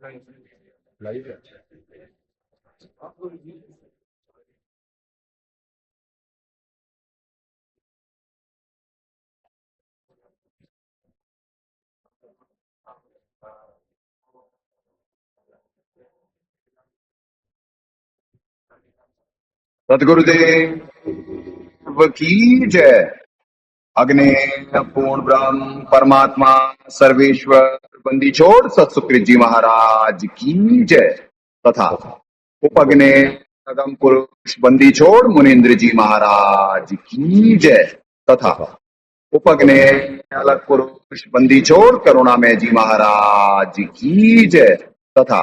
Live है। सदगुरुदेव की जय। अग्नि पूर्ण ब्रह्म परमात्मा सर्वेश्वर बंदी छोड़ सतसुकृत जी महाराज की जय तथा उपग्नि अगम पुरुष बंदी छोड़ मुनीन्द्र जी महाराज की जय तथा उपग्नि अलग पुरुष बंदी छोड़ करुणामय जी महाराज की जय तथा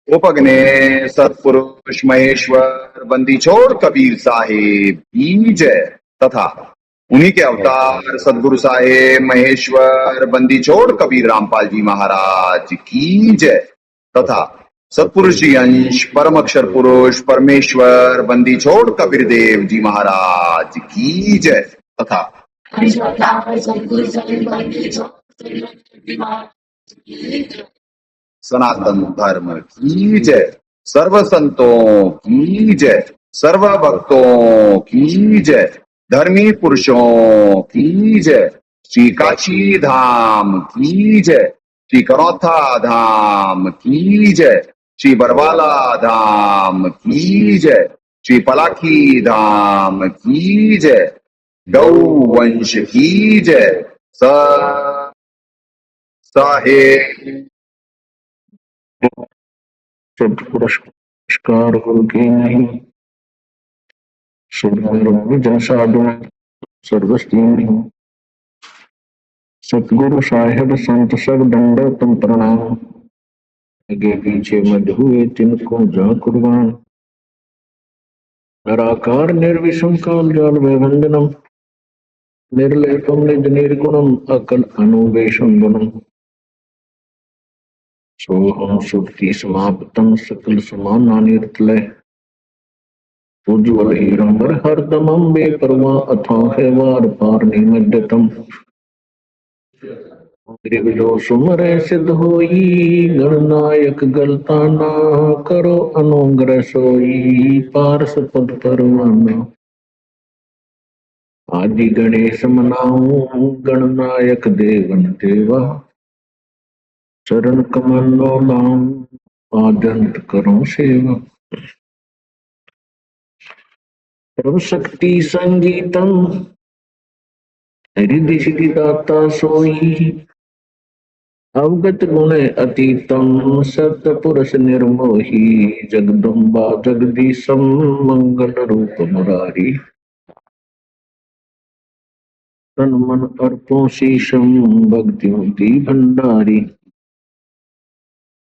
उपग्नि सतपुरुष महेश्वर बंदी छोड़ कबीर साहेब की जय तथा उन्हीं के अवतार सदगुरु साहेब महेश्वर बंदी छोड़ कबीर रामपाल जी महाराज की जय तथा सतपुरुष जी अंश परम अक्षर पुरुष परमेश्वर बंदी छोड़ कबीर देव जी महाराज की जय तथा सनातन धर्म की जय। सर्व संतों की जय। सर्व भक्तों की जय। धर्मी पुरुषों की जय। श्री काशी धाम की जय। श्री करौथा धाम की जय। श्री बरवाला धाम की जय। श्री पलाखी धाम की जय। गौ वंश की जय। साहेब पुरस्कार गुरु की नहीं सर्वस्ती नहीं। सतगुरु साहेब संत सब दंड तुम प्रणाम। आगे पीछे मध हुए तिनको जा कुर्बान। निराकार निर्विषम काल जाल वंदनम निर्लेपम निज निर्गुणम अकल अनुवेशम गुणम। सोहम सुक्ति समाप्तम सकल समाना निर्तलय। उज्ज्वल हीरंबर हरदमं बेपरवा अथाह वार पार निमज्जतम। त्रिविधो सुमरे सिद्ध होई गणनायक गलता ना करो अनुग्रह सोई पारस पद परवाना। आदि गणेश मनाऊं गणनायक देवन देवा। चरण कमलो लाऊं आदंत करो सेवा। सर्व शक्ति संगीतम हृदय सिद्धि दाता सोई। अवगत गुण अतीतम सत पुरुष निर्मोही। जगदम्बा जगदीशम मंगल रूप मुरारी। तन मन अर्पो शीशम भक्ति मुक्ति भंडारी।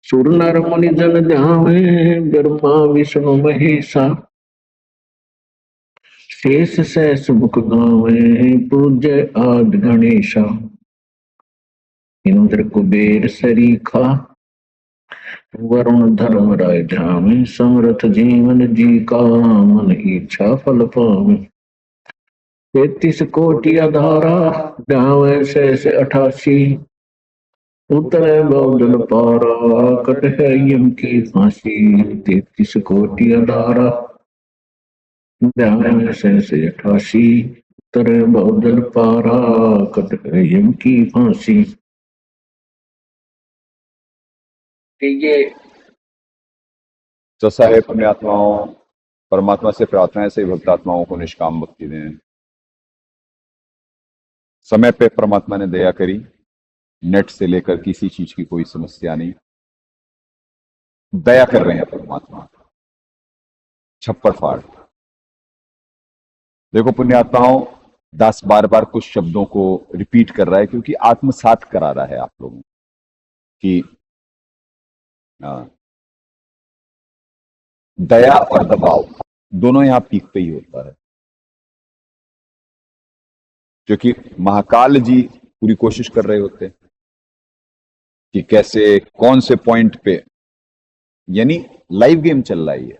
सुर नर मुनि जन ध्यावे ब्रह्मा विष्णु महेशा। शेष सहस मुख गावे पूज्य आदि गणेशा। इंद्र कुबेर सरीखा वरुण धर्म राय ध्यावे। समर्थ जीवन जी का मन इच्छा फल पावे। 33 कोटि आधारा ध्यावे शेष 88। उतरे बहुजन पारा कट है यम की फांसी। 33 कोटि आधारा ध्यावे शेष 88। उतरे बहुजन पारा कट है यम की फांसी। ये जो साहेब पुण्यात्माओं परमात्मा से प्रार्थना है सभी भक्तात्माओं को निष्काम भक्ति दें। समय पे परमात्मा ने दया करी। नेट से लेकर किसी चीज की कोई समस्या नहीं। दया कर रहे हैं परमात्मा छप्पर फाड़। देखो पुण्यात्माओं दास बार बार कुछ शब्दों को रिपीट कर रहा है क्योंकि आत्मसात करा रहा है आप लोगों की दया और दबाव दोनों यहां पीक पे ही होता है। क्योंकि महाकाल जी पूरी कोशिश कर रहे होते हैं कि कैसे कौन से पॉइंट पे, यानी लाइव गेम चल रही है,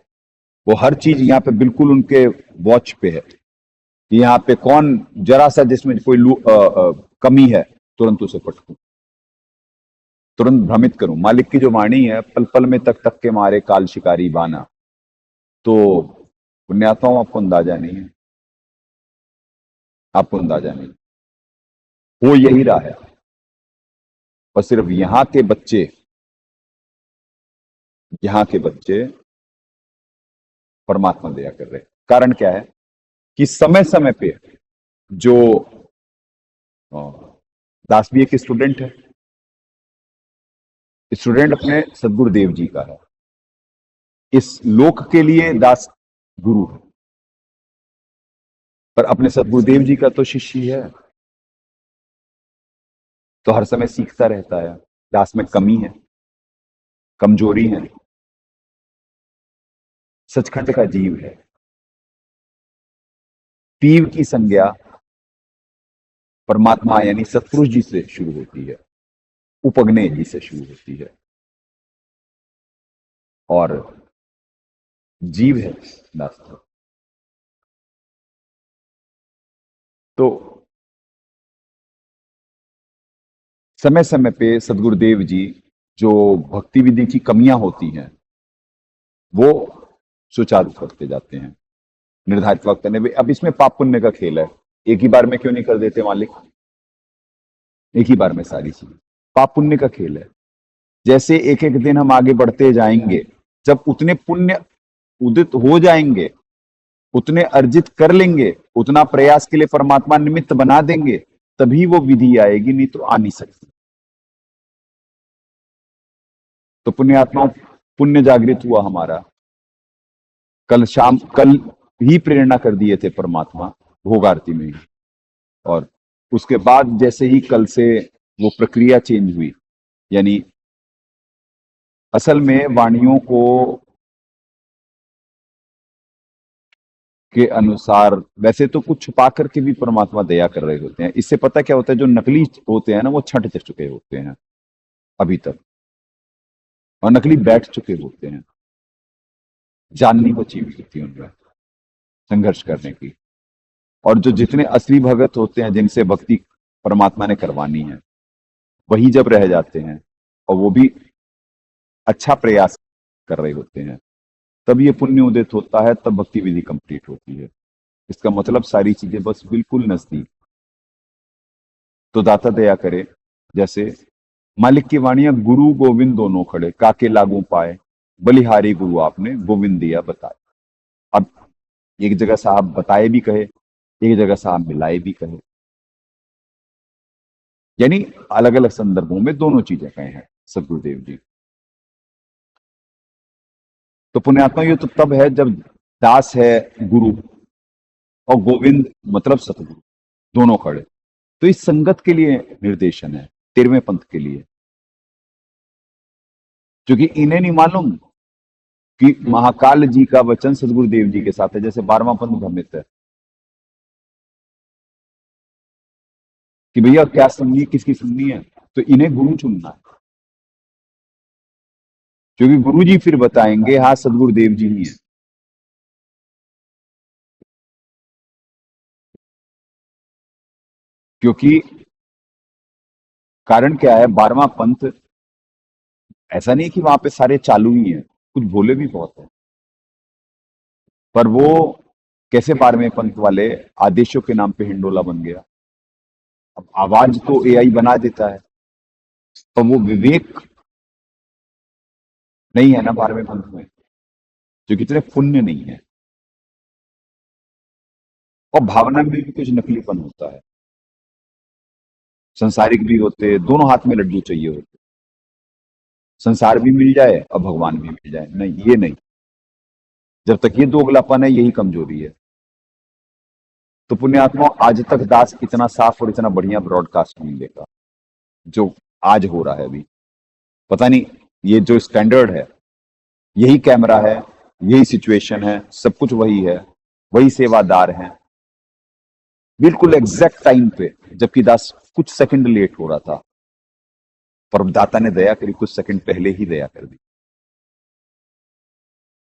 वो हर चीज यहाँ पे बिल्कुल उनके वॉच पे है कि यहाँ पे कौन जरा सा जिसमें कोई कमी है तुरंत उसे पटकूं। तुरंत भ्रमित करूं। मालिक की जो वाणी है, पल पल में तक तक के मारे काल शिकारी बाना। तो पुण्यात्माओं, आपको अंदाजा नहीं है, आपको अंदाजा नहीं, हो यही रहा है। और सिर्फ यहाँ के बच्चे परमात्मा दया कर रहे हैं। कारण क्या है कि समय समय पे जो अ, दास भी एक स्टूडेंट है, स्टूडेंट अपने सदगुरुदेव जी का है, इस लोक के लिए दास गुरु है, पर अपने सदगुरुदेव जी का तो शिष्य ही है, तो हर समय सीखता रहता है। दास में कमी है, कमजोरी है, सचखंड का जीव है। पीव की संज्ञा परमात्मा यानी सतपुरुष जी से शुरू होती है, उपग्नेय जी से शुरू होती है, और जीव है दास। तो समय समय पे सदगुरुदेव जी जो भक्ति विधि की कमियां होती हैं वो सुचारू करते जाते हैं निर्धारित वक्त में। अब इसमें पाप पुण्य का खेल है, एक ही बार में क्यों नहीं कर देते मालिक, एक ही बार में सारी चीज। पाप पुण्य का खेल है। जैसे एक एक दिन हम आगे बढ़ते जाएंगे, जब उतने पुण्य उदित हो जाएंगे, उतने अर्जित कर लेंगे, उतना प्रयास के लिए परमात्मा निमित्त बना देंगे, तभी वो विधि आएगी, नहीं तो आ नहीं सकती। तो पुण्यात्माओं, पुण्य जागृत हुआ हमारा। कल ही प्रेरणा कर दिए थे परमात्मा भोग आरती में ही, और उसके बाद जैसे ही कल से वो प्रक्रिया चेंज हुई, यानी असल में वाणियों को के अनुसार वैसे तो कुछ छुपा करके भी परमात्मा दया कर रहे होते हैं। इससे पता क्या होता है, जो नकली होते हैं ना वो छंट चुके होते हैं अभी तक, और नकली बैठ चुके होते हैं, जान नहीं बची हुई होती उनमें संघर्ष करने की। और जो जितने असली भगत होते हैं, जिनसे भक्ति परमात्मा ने करवानी है, वही जब रह जाते हैं और वो भी अच्छा प्रयास कर रहे होते हैं, तब ये पुण्य उदित होता है, तब भक्ति विधि कंप्लीट होती है। इसका मतलब सारी चीजें बस बिल्कुल नजदीक। तो दाता दया करे, जैसे मालिक की वाणियां गुरु गोविंद दोनों खड़े, काके लागू पाए, बलिहारी गुरु आपने गोविंद दिया बताए। अब एक जगह साहब बताए भी कहे, एक जगह साहब मिलाए भी कहे, यानी अलग अलग संदर्भों में दोनों चीजें कहे हैं सदगुरुदेव जी। तो पुण्यात्मा ये तो तब है जब दास है गुरु और गोविंद मतलब सतगुरु दोनों खड़े। तो इस संगत के लिए निर्देशन है, 13वें पंथ के लिए, क्योंकि इन्हें नहीं मालूम कि महाकाल जी का वचन सदगुरुदेव जी के साथ है। जैसे 12वां पंथ भ्रमित है कि भैया क्या सुननी है, किसकी सुननी है, तो इन्हें गुरु चुनना है, क्योंकि गुरु जी फिर बताएंगे हाँ सदगुरुदेव जी ही है। क्योंकि कारण क्या है, 12वां पंथ ऐसा नहीं कि वहां पे सारे चालू ही हैं, कुछ भोले भी बहुत है, पर वो कैसे 12वें पंथ वाले आदेशों के नाम पे हिंडोला बन गया। अब आवाज तो एआई बना देता है, पर वो विवेक नहीं है ना 12वें पंथ में, जो कितने पुण्य नहीं है। और भावना में भी कुछ नकलीपन होता है, संसारिक भी होते, दोनों हाथ में लड्डू चाहिए होते, संसार भी मिल जाए और भगवान भी मिल जाए, नहीं ये नहीं। जब तक ये दोगलापन है, यही कमजोरी है। तो पुण्यात्मा, आज तक दास इतना साफ और इतना बढ़िया ब्रॉडकास्ट नहीं देखा जो आज हो रहा है अभी। पता नहीं, ये जो स्टैंडर्ड है, यही कैमरा है, यही सिचुएशन है, सब कुछ वही है, वही सेवादार हैं, बिल्कुल एग्जैक्ट टाइम पे, जबकि दास कुछ सेकंड लेट हो रहा था, पर दाता ने दया करी, कुछ सेकंड पहले ही दया कर दी।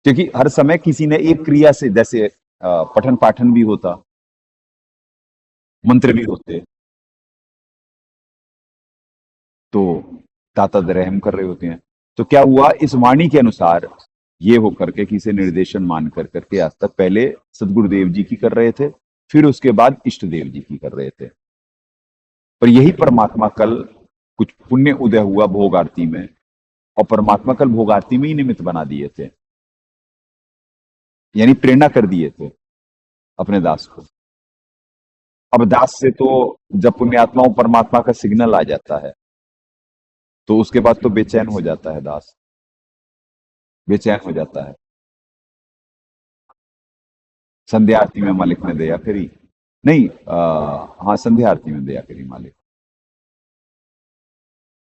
क्योंकि हर समय किसी ने एक क्रिया से, जैसे पठन पाठन भी होता, मंत्र भी होते, तो दाता रहम कर रहे होते हैं। तो क्या हुआ, इस वाणी के अनुसार ये होकर के कि इसे निर्देशन मान कर करके आज तक पहले सदगुरुदेव जी की कर रहे थे, फिर उसके बाद इष्ट देव जी की कर रहे थे। पर यही परमात्मा कल कुछ पुण्य उदय हुआ भोग आरती में, और परमात्मा कल भोग आरती में ही निमित्त बना दिए थे, यानी प्रेरणा कर दिए थे अपने दास को। अब दास से तो जब पुण्यात्माओं परमात्मा का सिग्नल आ जाता है तो उसके बाद तो बेचैन हो जाता है दास, बेचैन हो जाता है। संध्या आरती में मालिक ने दया करी, नहीं हाँ संध्या आरती में दया करी मालिक,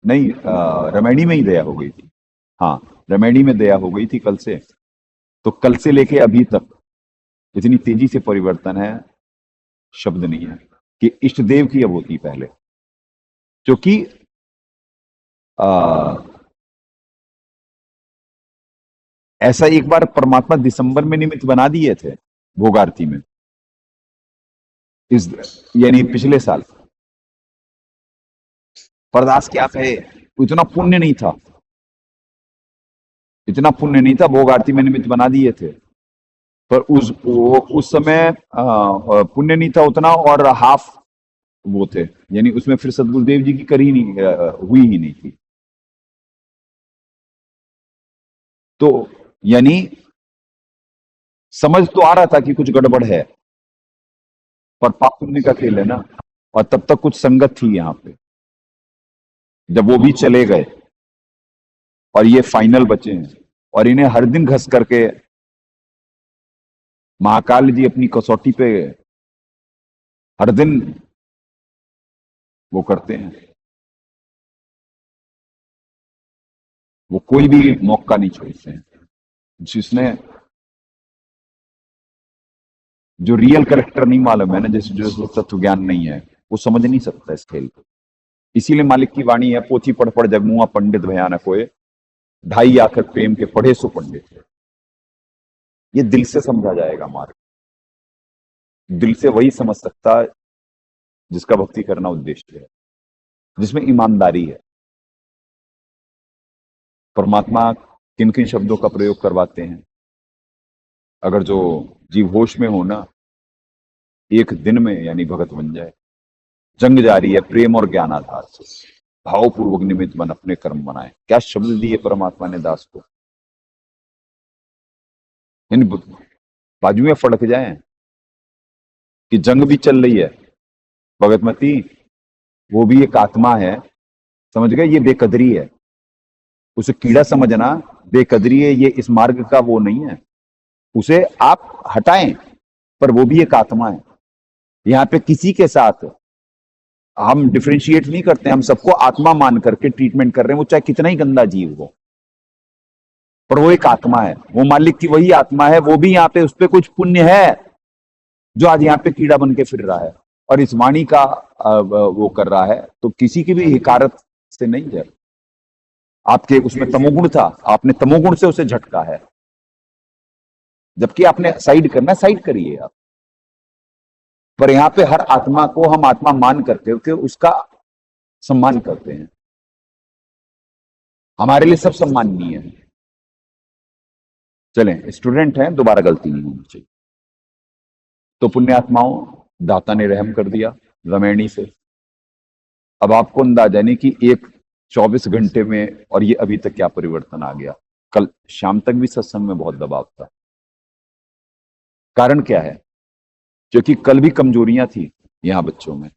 नहीं रमैनी में ही दया हो गई थी। हाँ रमैनी में दया हो गई थी कल से। तो कल से लेके अभी तक इतनी तेजी से परिवर्तन है, शब्द नहीं है कि इष्ट देव की अब होती पहले, क्योंकि ऐसा एक बार परमात्मा दिसंबर में निमित्त बना दिए थे भोग आरती में, इस यानी पिछले साल। परदास क्या कहे, इतना पुण्य नहीं था, इतना पुण्य नहीं था, भोग आरती में निमित्त बना दिए थे, पर उस समय पुण्य नहीं था उतना, और हाफ वो थे, यानी उसमें फिर सदगुरुदेव जी की करी नहीं हुई ही नहीं थी। तो यानी समझ तो आ रहा था कि कुछ गड़बड़ है, पर पाप पुण्य का खेल है ना, और तब तक कुछ संगत थी यहाँ पे। जब वो भी चले गए और ये फाइनल बचे हैं, और इन्हें हर दिन घस करके महाकाल जी अपनी कसौटी पे हर दिन वो करते हैं, वो कोई भी मौका नहीं छोड़ते हैं। जिसने जो रियल करेक्टर नहीं मालूम है ना, जैसे जो तत्व ज्ञान नहीं है, वो समझ नहीं सकता इस खेल को। इसीलिए मालिक की वाणी है, पोथी पढ़ पढ़ जगमुआ पंडित भयानक होए, ढाई आखर प्रेम के पढ़े सो पंडित। ये दिल से समझा जाएगा मार्ग, दिल से वही समझ सकता है जिसका भक्ति करना उद्देश्य है, जिसमें ईमानदारी है। परमात्मा किन किन शब्दों का प्रयोग करवाते हैं, अगर जो जीव होश में हो ना, एक दिन में यानी भगत बन जाए। जंग जारी है प्रेम और ज्ञान आधार से, भावपूर्वक निमित्त बन अपने कर्म बनाए। क्या शब्द दिए परमात्मा ने दास को, इन बाजुएं फड़क जाएं कि जंग भी चल रही है, भगतमती वो भी एक आत्मा है, समझ गए, ये बेकदरी है, उसे कीड़ा समझना बेकदरी है, ये इस मार्ग का वो नहीं है, उसे आप हटाएं, पर वो भी एक आत्मा है। यहाँ पे किसी के साथ हम डिफरेंशिएट नहीं करते, हम सबको आत्मा मान करके ट्रीटमेंट कर रहे हैं, वो चाहे कितना ही गंदा जीव हो, पर वो एक आत्मा है, वो मालिक की वही आत्मा है। वो भी यहाँ पे उस पर कुछ पुण्य है जो आज यहाँ पे कीड़ा बन के फिर रहा है और इस वाणी का वो कर रहा है, तो किसी की भी हिकारत से नहीं है। आपके उसमें तमोगुण था, आपने तमोगुण से उसे झटका है, जबकि आपने साइड करना, साइड करिए आप। पर यहाँ पे हर आत्मा को हम आत्मा मान करके उसका सम्मान करते हैं, हमारे लिए सब सम्माननीय है। चलें, स्टूडेंट हैं, दोबारा गलती नहीं होनी चाहिए। तो पुण्यात्माओं, दाता ने रहम कर दिया रमैनी से। अब आपको अंदाजा नहीं कि एक 24 घंटे में और ये अभी तक क्या परिवर्तन आ गया। कल शाम तक भी सत्संग में बहुत दबाव था। कारण क्या है? क्योंकि कल भी कमजोरियां थी यहां बच्चों में,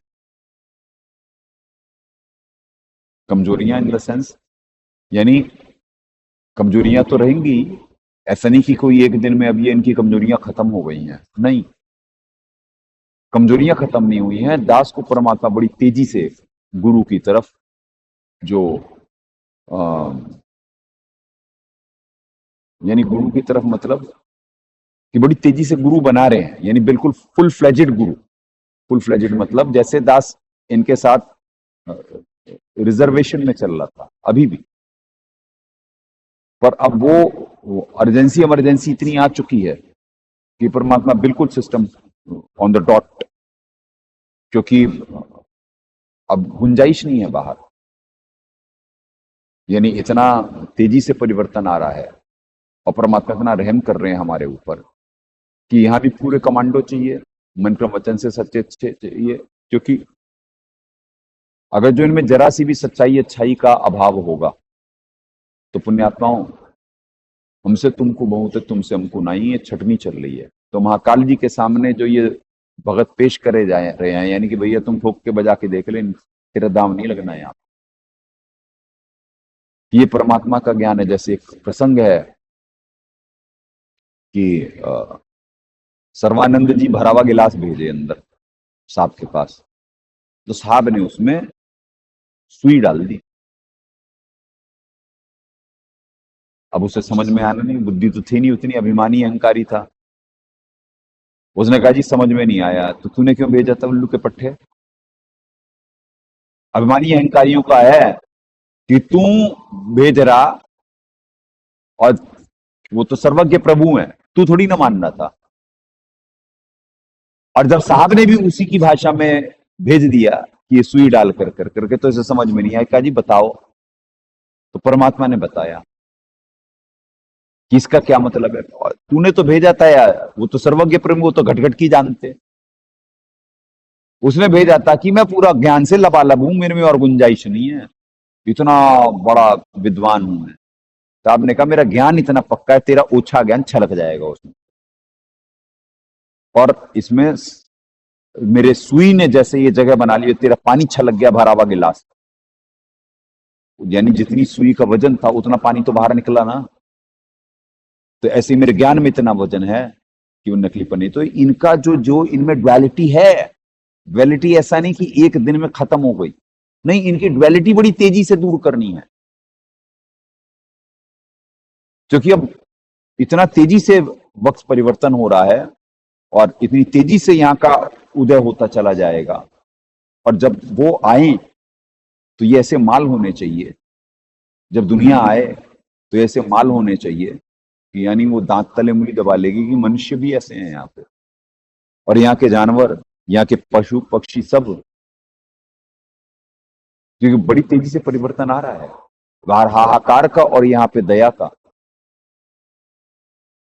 कमजोरियां इन द सेंस, यानी कमजोरियां तो रहेंगी, ऐसा नहीं कि कोई एक दिन में अब ये इनकी कमजोरियां खत्म हो गई हैं, नहीं, कमजोरियां खत्म नहीं हुई हैं। दास को परमात्मा बड़ी तेजी से गुरु की तरफ, जो यानी गुरु की तरफ मतलब कि बड़ी तेजी से गुरु बना रहे हैं, यानी बिल्कुल फुल फ्लेजेड गुरु। फुल फ्लेजेड मतलब जैसे दास इनके साथ रिजर्वेशन में चल रहा था अभी भी, पर अब वो अर्जेंसी इमरजेंसी इतनी आ चुकी है कि परमात्मा बिल्कुल सिस्टम ऑन द डॉट, क्योंकि अब गुंजाइश नहीं है बाहर। यानी इतना तेजी से परिवर्तन आ रहा है और परमात्मा इतना रहम कर रहे हैं हमारे ऊपर कि यहाँ भी पूरे कमांडो चाहिए, मन क्रम वचन से सच्चे चाहिए। क्योंकि अगर जो इनमें जरा सी भी सच्चाई अच्छाई का अभाव होगा तो पुण्यात्माओं, हमसे तुमको बहुत है, तुमसे हमको नहीं, ये छटनी चल रही है। तो महाकाल जी के सामने जो ये भगत पेश करे जा रहे हैं, यानी कि भैया तुम ठोक के बजा के देख ले, तेरा दाम नहीं लगना यहाँ। ये परमात्मा का ज्ञान है। जैसे एक प्रसंग है कि सर्वानंद जी भरा हुआ गिलास भेजे अंदर साहब के पास, तो साहब ने उसमें सुई डाल दी। अब उसे समझ में आना नहीं, बुद्धि तो थी नहीं उतनी, अभिमानी अहंकारी था। उसने कहा जी समझ में नहीं आया, तो तूने क्यों भेजा था उल्लू के पट्टे? अभिमानी अहंकारियों का है कि तू भेज रहा, और वो तो सर्वज्ञ प्रभु है, तू थोड़ी ना मान रहा था। और जब साहब ने भी उसी की भाषा में भेज दिया कि ये सुई डाल कर करके, तो इसे समझ में नहीं आया। कहा जी बताओ, तो परमात्मा ने बताया कि इसका क्या मतलब है। और तूने तो भेजा था यार, वो तो सर्वज्ञ प्रभु, वो तो घट घट की जानते। उसने भेजा था कि मैं पूरा ज्ञान से लबालब हूं, मेरे में और गुंजाइश नहीं है, इतना बड़ा विद्वान हूं मैं। तो आपने कहा मेरा ज्ञान इतना पक्का है, तेरा ओछा ज्ञान छलक जाएगा उसमें। और इसमें मेरे सुई ने जैसे ये जगह बना ली, तेरा पानी छलक गया भरा हुआ गिलास। यानी जितनी सुई का वजन था उतना पानी तो बाहर निकला ना। तो ऐसे मेरे ज्ञान में इतना वजन है कि वो नकलीपन नहीं। तो इनका जो जो इनमें ड्युअलिटी है, ड्युअलिटी ऐसा नहीं कि एक दिन में खत्म हो गई, नहीं, इनकी ड्युअलिटी बड़ी तेजी से दूर करनी है। क्योंकि अब इतना तेजी से वक्त परिवर्तन हो रहा है और इतनी तेजी से यहाँ का उदय होता चला जाएगा। और जब वो आए तो ये ऐसे माल होने चाहिए, जब दुनिया आए तो ऐसे माल होने चाहिए कि यानी वो दांत तले मुड़ी दबा लेगी कि मनुष्य भी ऐसे हैं यहाँ पे, और यहाँ के जानवर, यहाँ के पशु पक्षी सब, क्योंकि बड़ी तेजी से परिवर्तन आ रहा है, बाहर हाहाकार का और यहाँ पे दया का।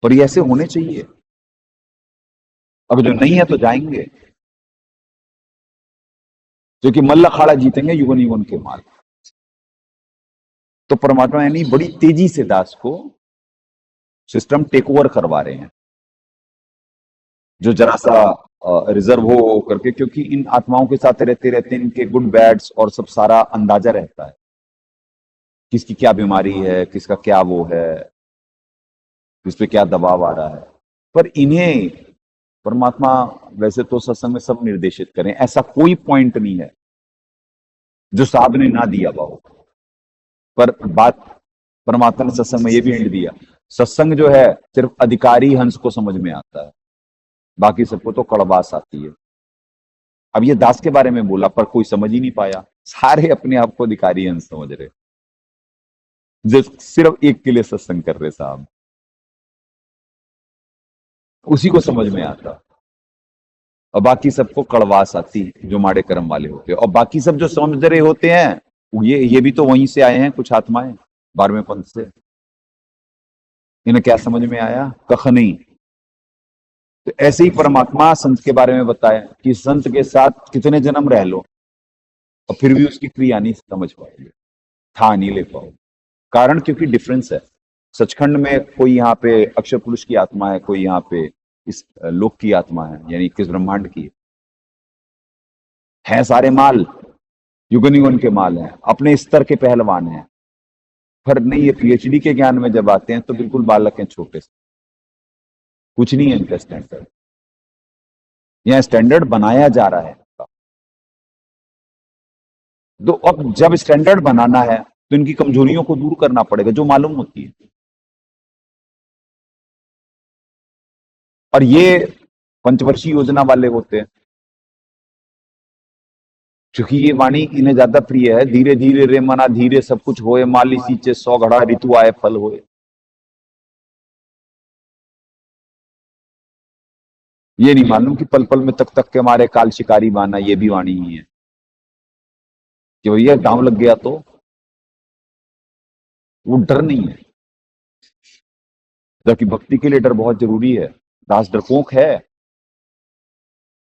पर ये ऐसे होने चाहिए, अगर जो नहीं है तो जाएंगे, जो कि मल्ल अखाड़ा जीतेंगे युगन युगन के माल। तो परमात्मा यानी बड़ी तेजी से दास को सिस्टम टेक ओवर करवा रहे हैं, जो जरा सा रिजर्व हो करके, क्योंकि इन आत्माओं के साथ रहते रहते इनके गुड बैड्स और सब सारा अंदाजा रहता है, किसकी क्या बीमारी है, किसका क्या वो है, किस पे क्या दबाव आ रहा है। पर इन्हें परमात्मा वैसे तो सत्संग में सब निर्देशित करें, ऐसा कोई पॉइंट नहीं है जो साहब ने ना दिया हुआ हो। पर बात परमात्मा ने सत्संग में ये भी हिंट दिया, सत्संग जो है सिर्फ अधिकारी हंस को समझ में आता है, बाकी सबको तो कड़वास आती है। अब ये दास के बारे में बोला पर कोई समझ ही नहीं पाया, सारे अपने आप को अधिकारी हंस समझ रहे, जो सिर्फ एक के लिए सत्संग कर रहे साहब, उसी को समझ में आता, और बाकी सबको कड़वास आती जो माड़े कर्म वाले होते हैं। और बाकी सब जो समझ रहे होते हैं ये भी तो वहीं से आए हैं, कुछ आत्माएं 12वें पंथ से। इन्हें क्या समझ में आया? कख नहीं। तो ऐसे ही परमात्मा संत के बारे में बताया कि संत के साथ कितने जन्म रह लो और फिर भी उसकी क्रिया नहीं समझ पाओगे, था नहीं ले पाओ। कारण क्योंकि डिफरेंस है। सचखंड में कोई यहाँ पे अक्षर पुरुष की आत्मा है, कोई यहाँ पे इस लोक की आत्मा है, यानी किस ब्रह्मांड की है। सारे माल युगन युगन के माल हैं, अपने स्तर के पहलवान हैं। पर नहीं, ये पीएचडी के ज्ञान में जब आते हैं तो बिल्कुल बालक हैं, छोटे से, कुछ नहीं है इनका स्टैंडर्ड। यहाँ स्टैंडर्ड बनाया जा रहा है। तो अब जब स्टैंडर्ड बनाना है तो इनकी कमजोरियों को दूर करना पड़ेगा, जो मालूम होती है। और ये पंचवर्षीय योजना वाले होते हैं, क्योंकि ये वाणी इन्हें ज्यादा प्रिय है। धीरे धीरे रे मना धीरे सब कुछ होए, माली सींचे 100 घड़ा ऋतु आए फल होए। ये नहीं मालूम कि पल पल में तक तक के मारे काल शिकारी बाना, ये भी वाणी ही है कि भैया दांव लग गया तो वो डर नहीं है, जबकि भक्ति के लिए डर बहुत जरूरी है। दास डरपोक है,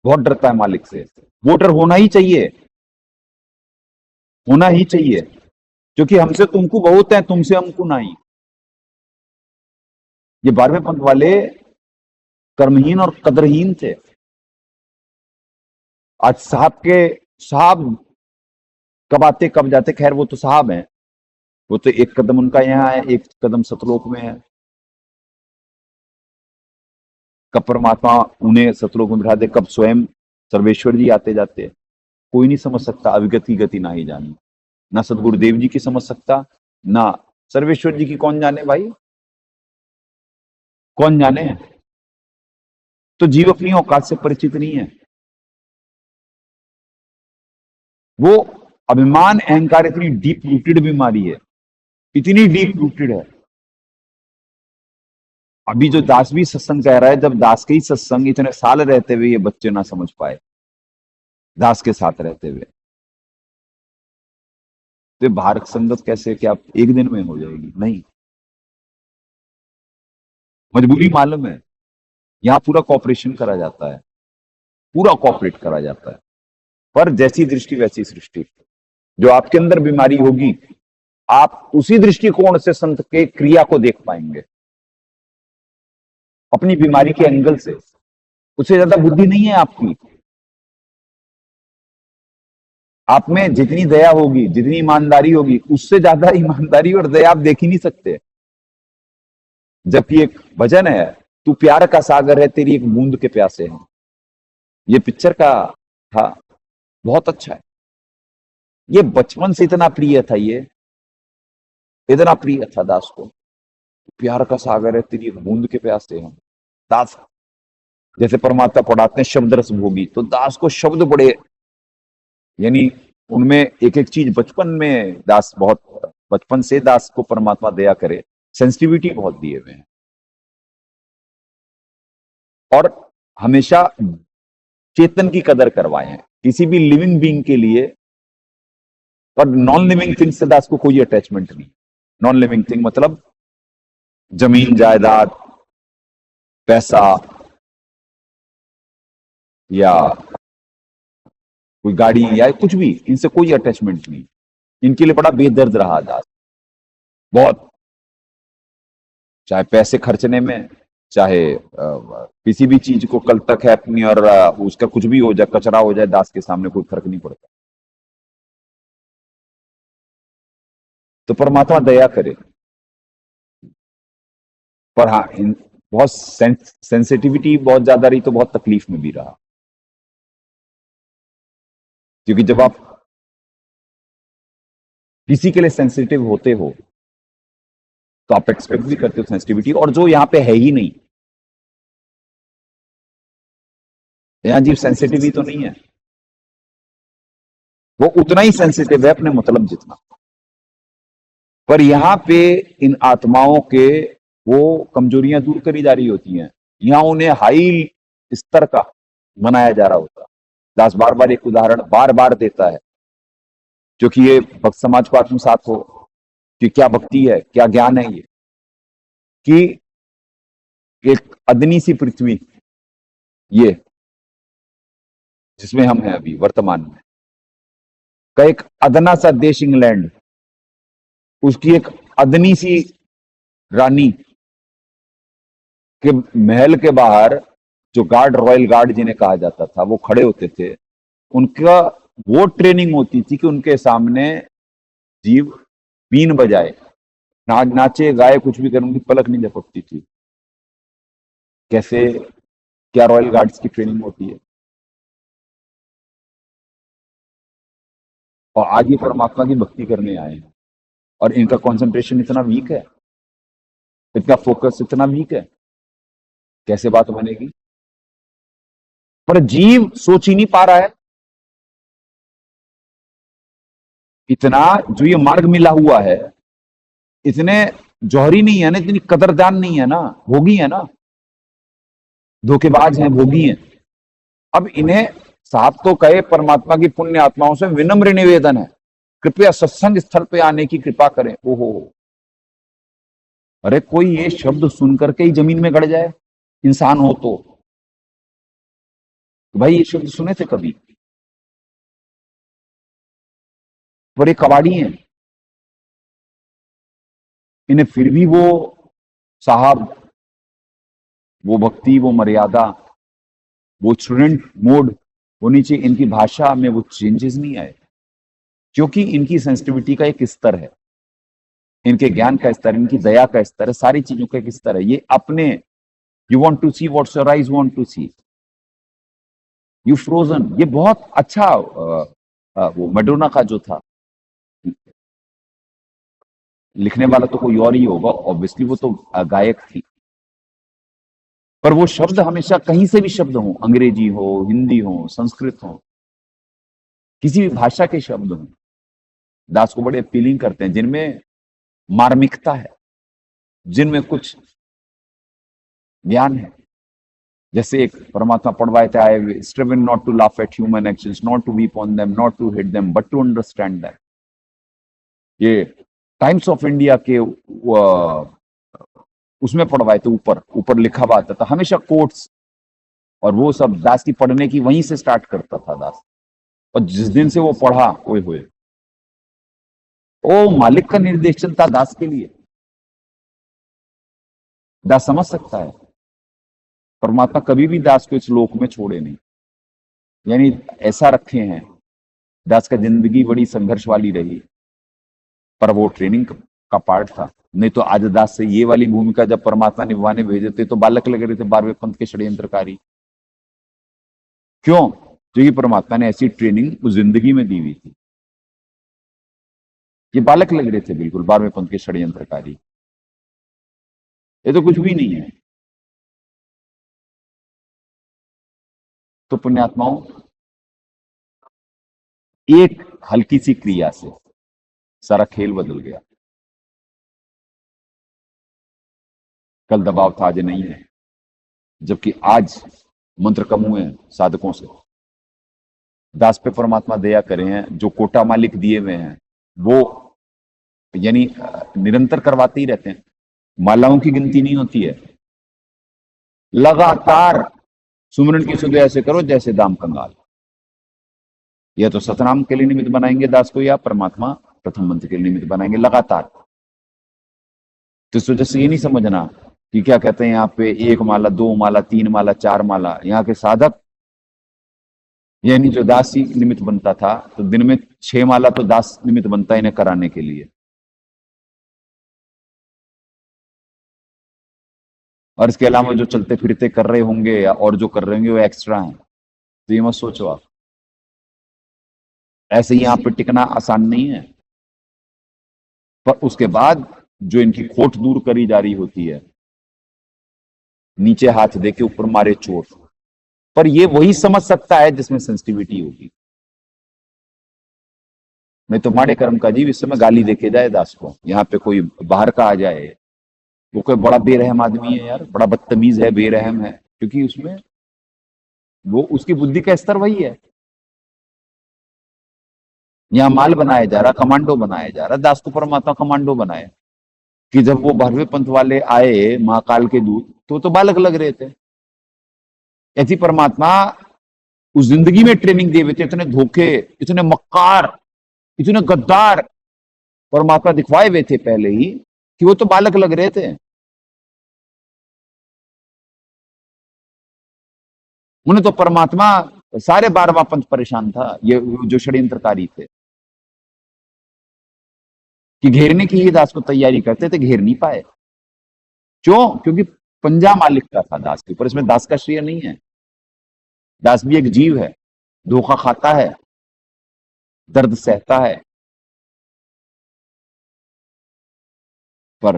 बहुत डरता है मालिक से। वो डर होना ही चाहिए, होना ही चाहिए, क्योंकि हमसे तुमको बहुत है, तुमसे हमको नहीं। ये 12वें पंथ वाले कर्महीन और कदरहीन थे। आज साहब कब आते कब जाते, खैर वो तो साहब हैं, वो तो एक कदम उनका यहाँ है, एक कदम सतलोक में है। कब परमात्मा उन्हें सतलोक में बिठा दे, कब स्वयं सर्वेश्वर जी आते जाते, कोई नहीं समझ सकता। अविगत की गति ना ही जानी, ना सदगुरुदेव जी की समझ सकता, ना सर्वेश्वर जी की कौन जाने भाई, कौन जाने। तो जीव अपनी औकात से परिचित नहीं है। वो अभिमान अहंकार इतनी डीप रूटेड बीमारी है, इतनी डीप रूटेड है। अभी जो दास भी सत्संग कह रहा है, जब दास के ही सत्संग इतने साल रहते हुए ये बच्चे ना समझ पाए, दास के साथ रहते हुए, तो भारत संगत कैसे क्या एक दिन में हो जाएगी? नहीं, मजबूरी मालूम है। यहां पूरा कॉपरेशन करा जाता है, पूरा कॉपरेट करा जाता है, पर जैसी दृष्टि वैसी सृष्टि। जो आपके अंदर बीमारी होगी, आप उसी दृष्टिकोण से संत के क्रिया को देख पाएंगे, अपनी बीमारी के एंगल से। उससे ज्यादा बुद्धि नहीं है आपकी। आप में जितनी दया होगी, जितनी ईमानदारी होगी, उससे ज्यादा ईमानदारी और दया आप देख ही नहीं सकते। जबकि एक भजन है, तू प्यार का सागर है, तेरी एक बूंद के प्यासे हैं, ये पिक्चर का था, बहुत अच्छा है। ये बचपन से इतना प्रिय था, ये इतना प्रिय था दास को। प्यार का सागर है, तेरी एक बूंद के प्यासे हैं। दास जैसे परमात्मा पढ़ाते हैं शब्द रस भोगी, तो दास को शब्द बड़े, यानी उनमें एक एक चीज बचपन में दास, बहुत बचपन से दास को परमात्मा दया करे, सेंसिटिविटी बहुत दिए हुए हैं। और हमेशा चेतन की कदर करवाए हैं, किसी भी लिविंग बीइंग के लिए। और नॉन लिविंग थिंग से दास को कोई अटैचमेंट नहीं। नॉन लिविंग थिंग मतलब जमीन जायदाद, पैसा, या कोई गाड़ी, या कुछ भी, इनसे कोई अटैचमेंट नहीं। इनके लिए बड़ा बेदर्द रहा दास, बहुत। चाहे पैसे खर्चने में, चाहे किसी भी चीज को कल तक है अपनी, और उसका कुछ भी हो जाए, कचरा हो जाए, दास के सामने कोई फर्क नहीं पड़ता। तो परमात्मा दया करे। पर हाँ, बहुत सेंसिटिविटी बहुत ज्यादा रही तो बहुत तकलीफ में भी रहा, क्योंकि जब आप किसी के लिए सेंसिटिव होते हो तो आप एक्सपेक्ट भी करते हो सेंसिटिविटी, और जो यहां पे है ही नहीं। यहां जीव सेंसिटिव ही तो नहीं है, वो उतना ही सेंसिटिव है अपने मतलब जितना। पर यहां पे इन आत्माओं के वो कमजोरियां दूर करी जा रही होती हैं, यहां उन्हें हाई स्तर का बनाया जा रहा होता है। दास बार बार एक उदाहरण बार बार देता है, क्योंकि ये भक्त समाज को आत्मसात हो कि क्या भक्ति है, क्या ज्ञान है। ये कि एक अदनी सी पृथ्वी, ये जिसमें हम हैं अभी वर्तमान में, का एक अदना सा देश इंग्लैंड, उसकी एक अदनी सी रानी के महल के बाहर जो गार्ड, रॉयल गार्ड जिन्हें कहा जाता था, वो खड़े होते थे। उनका वो ट्रेनिंग होती थी कि उनके सामने जीव बीन बजाए, नाचे गाए, कुछ भी करे, उनकी पलक नहीं झपकती थी। कैसे, क्या रॉयल गार्ड्स की ट्रेनिंग होती है। और आज ये परमात्मा की भक्ति करने आए हैं, और इनका कंसंट्रेशन इतना वीक है, इतना फोकस इतना वीक है, कैसे बात बनेगी? पर जीव सोच ही नहीं पा रहा है। इतना जो ये मार्ग मिला हुआ है, इतने जौहरी नहीं है ना, इतनी कदरदान नहीं है ना, भोगी है ना, धोखेबाज हैं, भोगी हैं। अब इन्हें साहब तो कहे, परमात्मा की पुण्य आत्माओं से विनम्र निवेदन है, कृपया सत्संग स्थल पे आने की कृपा करें। ओहो, अरे कोई ये शब्द सुन करके ही जमीन में गड़ जाए, इंसान हो तो भाई ये शब्द सुने थे कभी? पर ये कबाड़ी हैं, इन्हें फिर भी वो साहब, वो भक्ति, वो मर्यादा, वो स्टूडेंट मोड होनी चाहिए। इनकी भाषा में वो चेंजेस नहीं आए, क्योंकि इनकी सेंसिटिविटी का एक स्तर है, इनके ज्ञान का स्तर, इनकी दया का स्तर है, सारी चीजों का एक स्तर है। ये अपने, you want to see what's your eyes want to see, you frozen. ये बहुत अच्छा वो मैडोना का जो था, लिखने वाला तो कोई और ही होगा ऑब्वियसली, वो तो गायक थी, पर वो शब्द हमेशा कहीं से भी शब्द हो, अंग्रेजी हो, हिंदी हो, संस्कृत हो, किसी भी भाषा के शब्द हो, दास को बड़े अपीलिंग करते हैं, जिनमें मार्मिकता है, जिनमें कुछ ज्ञान है। जैसे एक परमात्मा पढ़वाए थे, I striven not to laugh at human actions, not to weep on them, not to hit them, but to understand them. ये टाइम्स ऑफ इंडिया के उसमें पढ़वाए थे, ऊपर ऊपर लिखा हुआ आता था हमेशा कोट्स, और वो सब दास की पढ़ने की वहीं से स्टार्ट करता था दास। और जिस दिन से वो पढ़ा, ओए होए, ओ मालिक का निर्देश चलता दास के लिए। दास समझ सकता है परमात्मा कभी भी दास को इस लोक में छोड़े नहीं, यानी ऐसा रखे हैं। दास का जिंदगी बड़ी संघर्ष वाली रही, पर वो ट्रेनिंग का पार्ट था। नहीं तो आज दास से ये वाली भूमिका जब परमात्मा निभाने भेजे थे तो बालक लग रहे थे 12वें पंथ के षड्यंत्रकारी। क्यों? क्योंकि परमात्मा ने ऐसी ट्रेनिंग उस जिंदगी में दी हुई थी। ये बालक लग रहे थे बिल्कुल 12वें पंथ के षड्यंत्रकारी। ये तो कुछ भी नहीं है। तो पुण्यात्माओं, एक हल्की सी क्रिया से सारा खेल बदल गया। कल दबाव था, आज नहीं है, जबकि आज मंत्र कम हुए हैं साधकों से। दास पे परमात्मा दया करे हैं, जो कोटा मालिक दिए हुए हैं वो यानी निरंतर करवाते ही रहते हैं। मालाओं की गिनती नहीं होती है, लगातार सुमरन की सुबह ऐसे करो जैसे दाम कंगाल। या तो सतनाम के लिए निमित्त बनाएंगे दास को, या परमात्मा प्रथम मंत्र के लिए निमित्त बनाएंगे लगातार। तो इस वजह से ये नहीं समझना कि क्या कहते हैं यहाँ पे 1 माला 2 माला 3 माला 4 माला। यहाँ के साधक यानी जो दास ही निमित्त बनता था, तो दिन में 6 माला तो दास निमित्त बनता है इन्हें कराने के लिए। और इसके अलावा जो चलते फिरते कर रहे होंगे या और जो कर रहे होंगे वो एक्स्ट्रा हैं। तो ये मत सोचो आप, ऐसे ही यहाँ पे टिकना आसान नहीं है। पर उसके बाद जो इनकी खोट दूर करी जा रही होती है, नीचे हाथ देके ऊपर मारे चोट, पर ये वही समझ सकता है जिसमें सेंसिटिविटी होगी। नहीं तो माड़े कर्म का जीव इस समय गाली देके जाए दास को, यहाँ पे कोई बाहर का आ जाए, वो कोई बड़ा बेरहम आदमी है यार, बड़ा बदतमीज है, बेरहम है, क्योंकि उसमें वो उसकी बुद्धि का स्तर वही है। यहाँ माल बनाया जा रहा, कमांडो बनाया जा रहा। दास को परमात्मा कमांडो बनाए कि जब वो 12वें पंथ वाले आए, महाकाल के दूत, तो बालक लग रहे थे। ऐसी परमात्मा उस जिंदगी में ट्रेनिंग दिए हुए थे। इतने धोखे, इतने मक्कार, इतने गद्दार परमात्मा दिखवाए हुए थे पहले ही कि वो तो बालक लग रहे थे। उन्हें तो परमात्मा सारे 12वां पंथ परेशान था, ये जो षड्यंत्रकारी थे, कि घेरने की ही दास को तैयारी करते थे, घेर नहीं पाए। क्यों? क्योंकि पंजा मालिक का था दास के ऊपर। इसमें दास का श्रेय नहीं है। दास भी एक जीव है, धोखा खाता है, दर्द सहता है, पर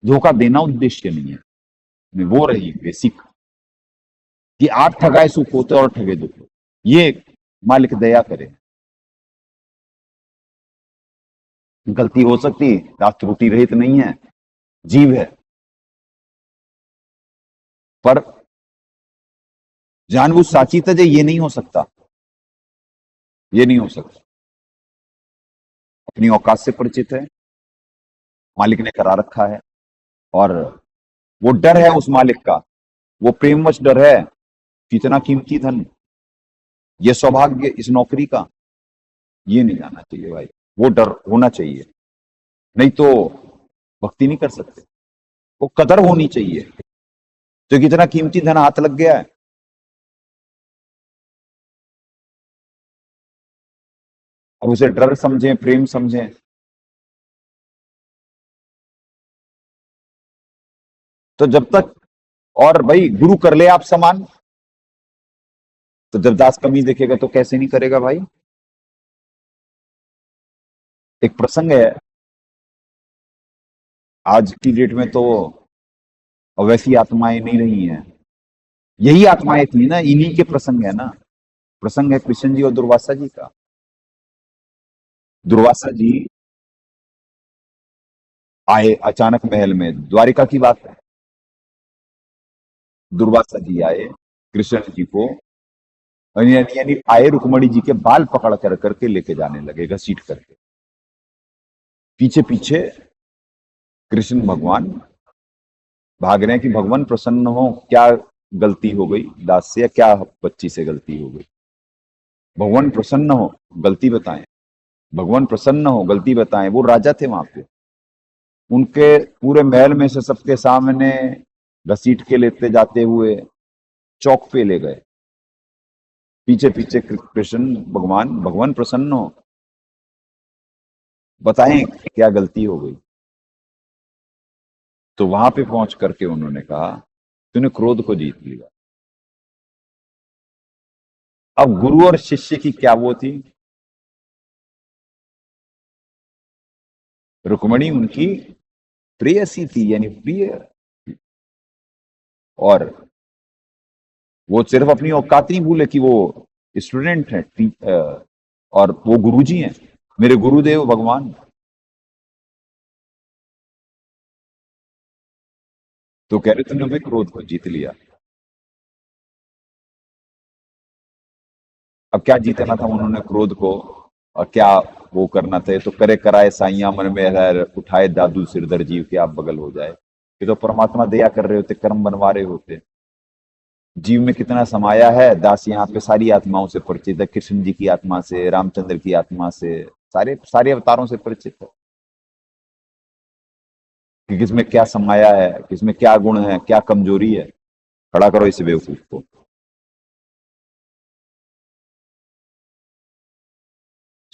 धोखा देना उद्देश्य नहीं है। वो रही बेसिक कि आप ठगाए सुख होते और ठगे दुख होते। ये मालिक दया करे। गलती हो सकती, दास त्रुटि रहित नहीं है, जीव है, पर जानबूझ साची तजे ये नहीं हो सकता, ये नहीं हो सकता। अपनी औकात से परिचित है, मालिक ने करा रखा है, और वो डर है उस मालिक का, वो प्रेमवश डर है कि इतना कीमती धन, ये सौभाग्य इस नौकरी का, ये नहीं जाना चाहिए भाई, वो डर होना चाहिए, नहीं तो भक्ति नहीं कर सकते। वो कदर होनी चाहिए, तो कितना कीमती धन हाथ लग गया है, अब उसे डर समझें, प्रेम समझें। तो जब तक, और भाई गुरु कर ले आप समान, तो जब दास कमी देखेगा तो कैसे नहीं करेगा भाई। एक प्रसंग है, आज की डेट में तो वैसी आत्माएं नहीं रही हैं, यही आत्माएं थी ना, इन्हीं के प्रसंग है ना। प्रसंग है कृष्ण जी और दुर्वासा जी का। दुर्वासा जी आए अचानक महल में, द्वारिका की बात है। दुर्वासा जी आए कृष्ण जी को, यानी आए रुक्मणी जी के बाल पकड़ कर करके लेके जाने लगे, घसीट करके। पीछे पीछे कृष्ण भगवान भाग रहे हैं कि भगवान प्रसन्न हो, क्या गलती हो गई दास से, या क्या बच्ची से गलती हो गई, भगवान प्रसन्न हो गलती बताएं, भगवान प्रसन्न हो गलती बताएं। वो राजा थे वहां पे, उनके पूरे महल में से सबके सामने घसीट के लेते जाते हुए चौक पे ले गए। पीछे पीछे कृष्ण भगवान, भगवान प्रसन्न हो बताएं क्या गलती हो गई। तो वहां पे पहुंच करके उन्होंने कहा तूने क्रोध को जीत लिया। अब गुरु और शिष्य की क्या वो थी, रुक्मणी उनकी प्रेयसी थी, यानी प्रिय, और वो सिर्फ अपनी औकात नहीं भूले कि वो स्टूडेंट है, और वो गुरुजी हैं, मेरे गुरुदेव भगवान। तो कह रहे तुमने भाई क्रोध को जीत लिया। अब क्या जीतना था उन्होंने क्रोध को, और क्या वो करना था, तो करे कराए साइया मन में है, उठाए दादू सिरदर जीव के आप बगल हो जाए। ये तो परमात्मा दया कर रहे होते, कर्म बनवा रहे होते। जीव में कितना समाया है, दास यहाँ पे सारी आत्माओं से परिचित है, कृष्ण जी की आत्मा से, रामचंद्र की आत्मा से, सारे सारे अवतारों से परिचित है कि किसमें क्या समाया है, किसमें क्या गुण है, क्या कमजोरी है। खड़ा करो इस बेवकूफ को।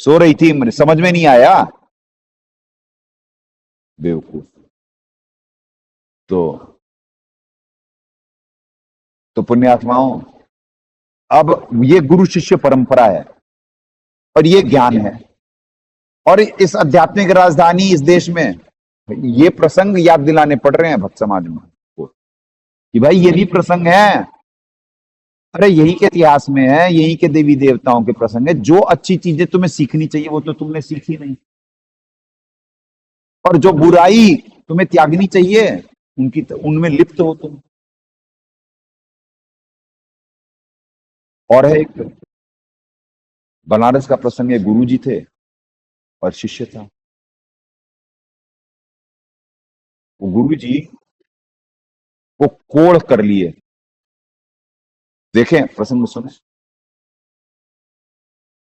सो रही थी, समझ में नहीं आया, बेवकूफ। तो पुण्यात्माओं, अब ये गुरु शिष्य परंपरा है, और ये ज्ञान है, और इस आध्यात्मिक राजधानी इस देश में ये प्रसंग याद दिलाने पड़ रहे हैं भक्त समाज में को, कि भाई ये भी प्रसंग है। अरे यही के इतिहास में है, यही के देवी देवताओं के प्रसंग है। जो अच्छी चीजें तुम्हें सीखनी चाहिए वो तो तुमने सीखी नहीं, और जो बुराई तुम्हें त्यागनी चाहिए उनकी उनमें लिप्त हो तुम। और है एक बनारस का प्रसंग है, गुरु जी थे और शिष्य था। वो गुरु जी को कोड़ कर लिए, देखें प्रसंग सुने।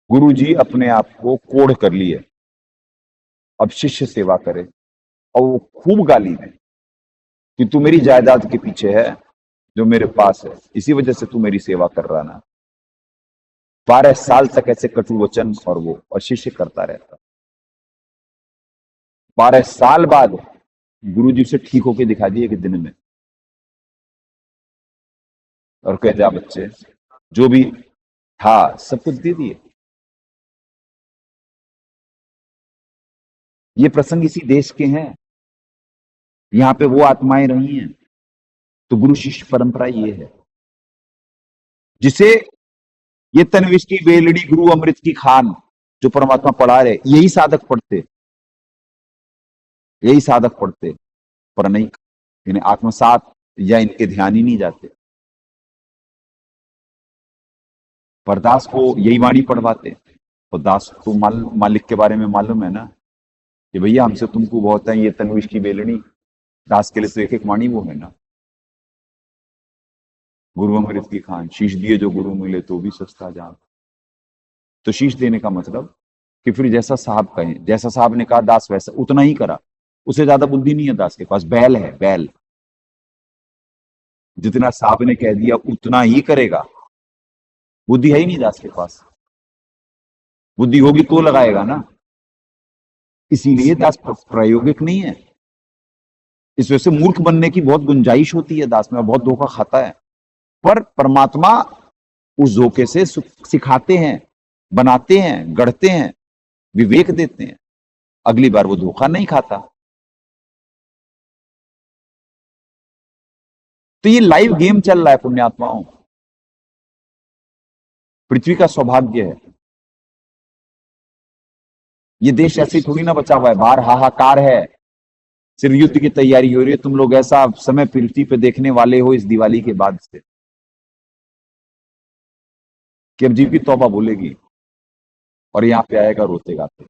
गुरु जी अपने आप को कोड़ कर लिए, अब शिष्य सेवा करे, और वो खूब गाली दे कि तू मेरी जायदाद के पीछे है जो मेरे पास है, इसी वजह से तू मेरी सेवा कर रहा ना। 12 साल तक ऐसे कटु वचन और शिष्य करता रहता। 12 साल बाद गुरु जी से ठीक होके दिखा दिए कि दिन में, और कह जा बच्चे जो भी था सब कुछ दे दिए। ये प्रसंग इसी देश के हैं, यहाँ पे वो आत्माएं रही हैं। तो गुरु शिष्य परंपरा ये है, जिसे ये तनविश की बेलड़ी गुरु अमृत की खान जो परमात्मा पढ़ा रहे, यही साधक पढ़ते, यही साधक पढ़ते, पर नहीं, इन्हें आत्मसात या इनके ध्यान ही नहीं जाते। पर दास को यही वाणी पढ़वाते, तो दास को मालिक के बारे में मालूम है ना, कि भैया हमसे तुमको बहुत है, ये तनविश की बेलनी, दास के लिए तो एक एक वाणी वो है ना। गुरु अमृत की खान, शीश दिए जो गुरु मिले तो भी सस्ता जान। तो शीश देने का मतलब कि फिर जैसा साहब कहे, जैसा साहब ने कहा दास वैसा उतना ही करा। उससे ज्यादा बुद्धि नहीं है दास के पास, बैल है बैल। जितना साहब ने कह दिया उतना ही करेगा, बुद्धि है ही नहीं दास के पास। बुद्धि होगी तो लगाएगा ना। इसीलिए दास प्रायोगिक नहीं है। इस वजह से मूर्ख बनने की बहुत गुंजाइश होती है दास में, बहुत धोखा खाता है। पर परमात्मा उस धोखे से सिखाते हैं, बनाते हैं, गढ़ते हैं, विवेक देते हैं। अगली बार वो धोखा नहीं खाता। तो ये लाइव गेम चल रहा है पुण्यात्माओं। पृथ्वी का सौभाग्य है। ये देश ऐसे ही थोड़ी ना बचा हुआ है, बाहर हाहाकार है, सिर्फ युद्ध की तैयारी हो रही है। तुम लोग ऐसा समय पृथ्वी पे देखने वाले हो इस दिवाली के बाद से कि अब जीव की तौबा बोलेगी और यहाँ पे आएगा रोते गाते,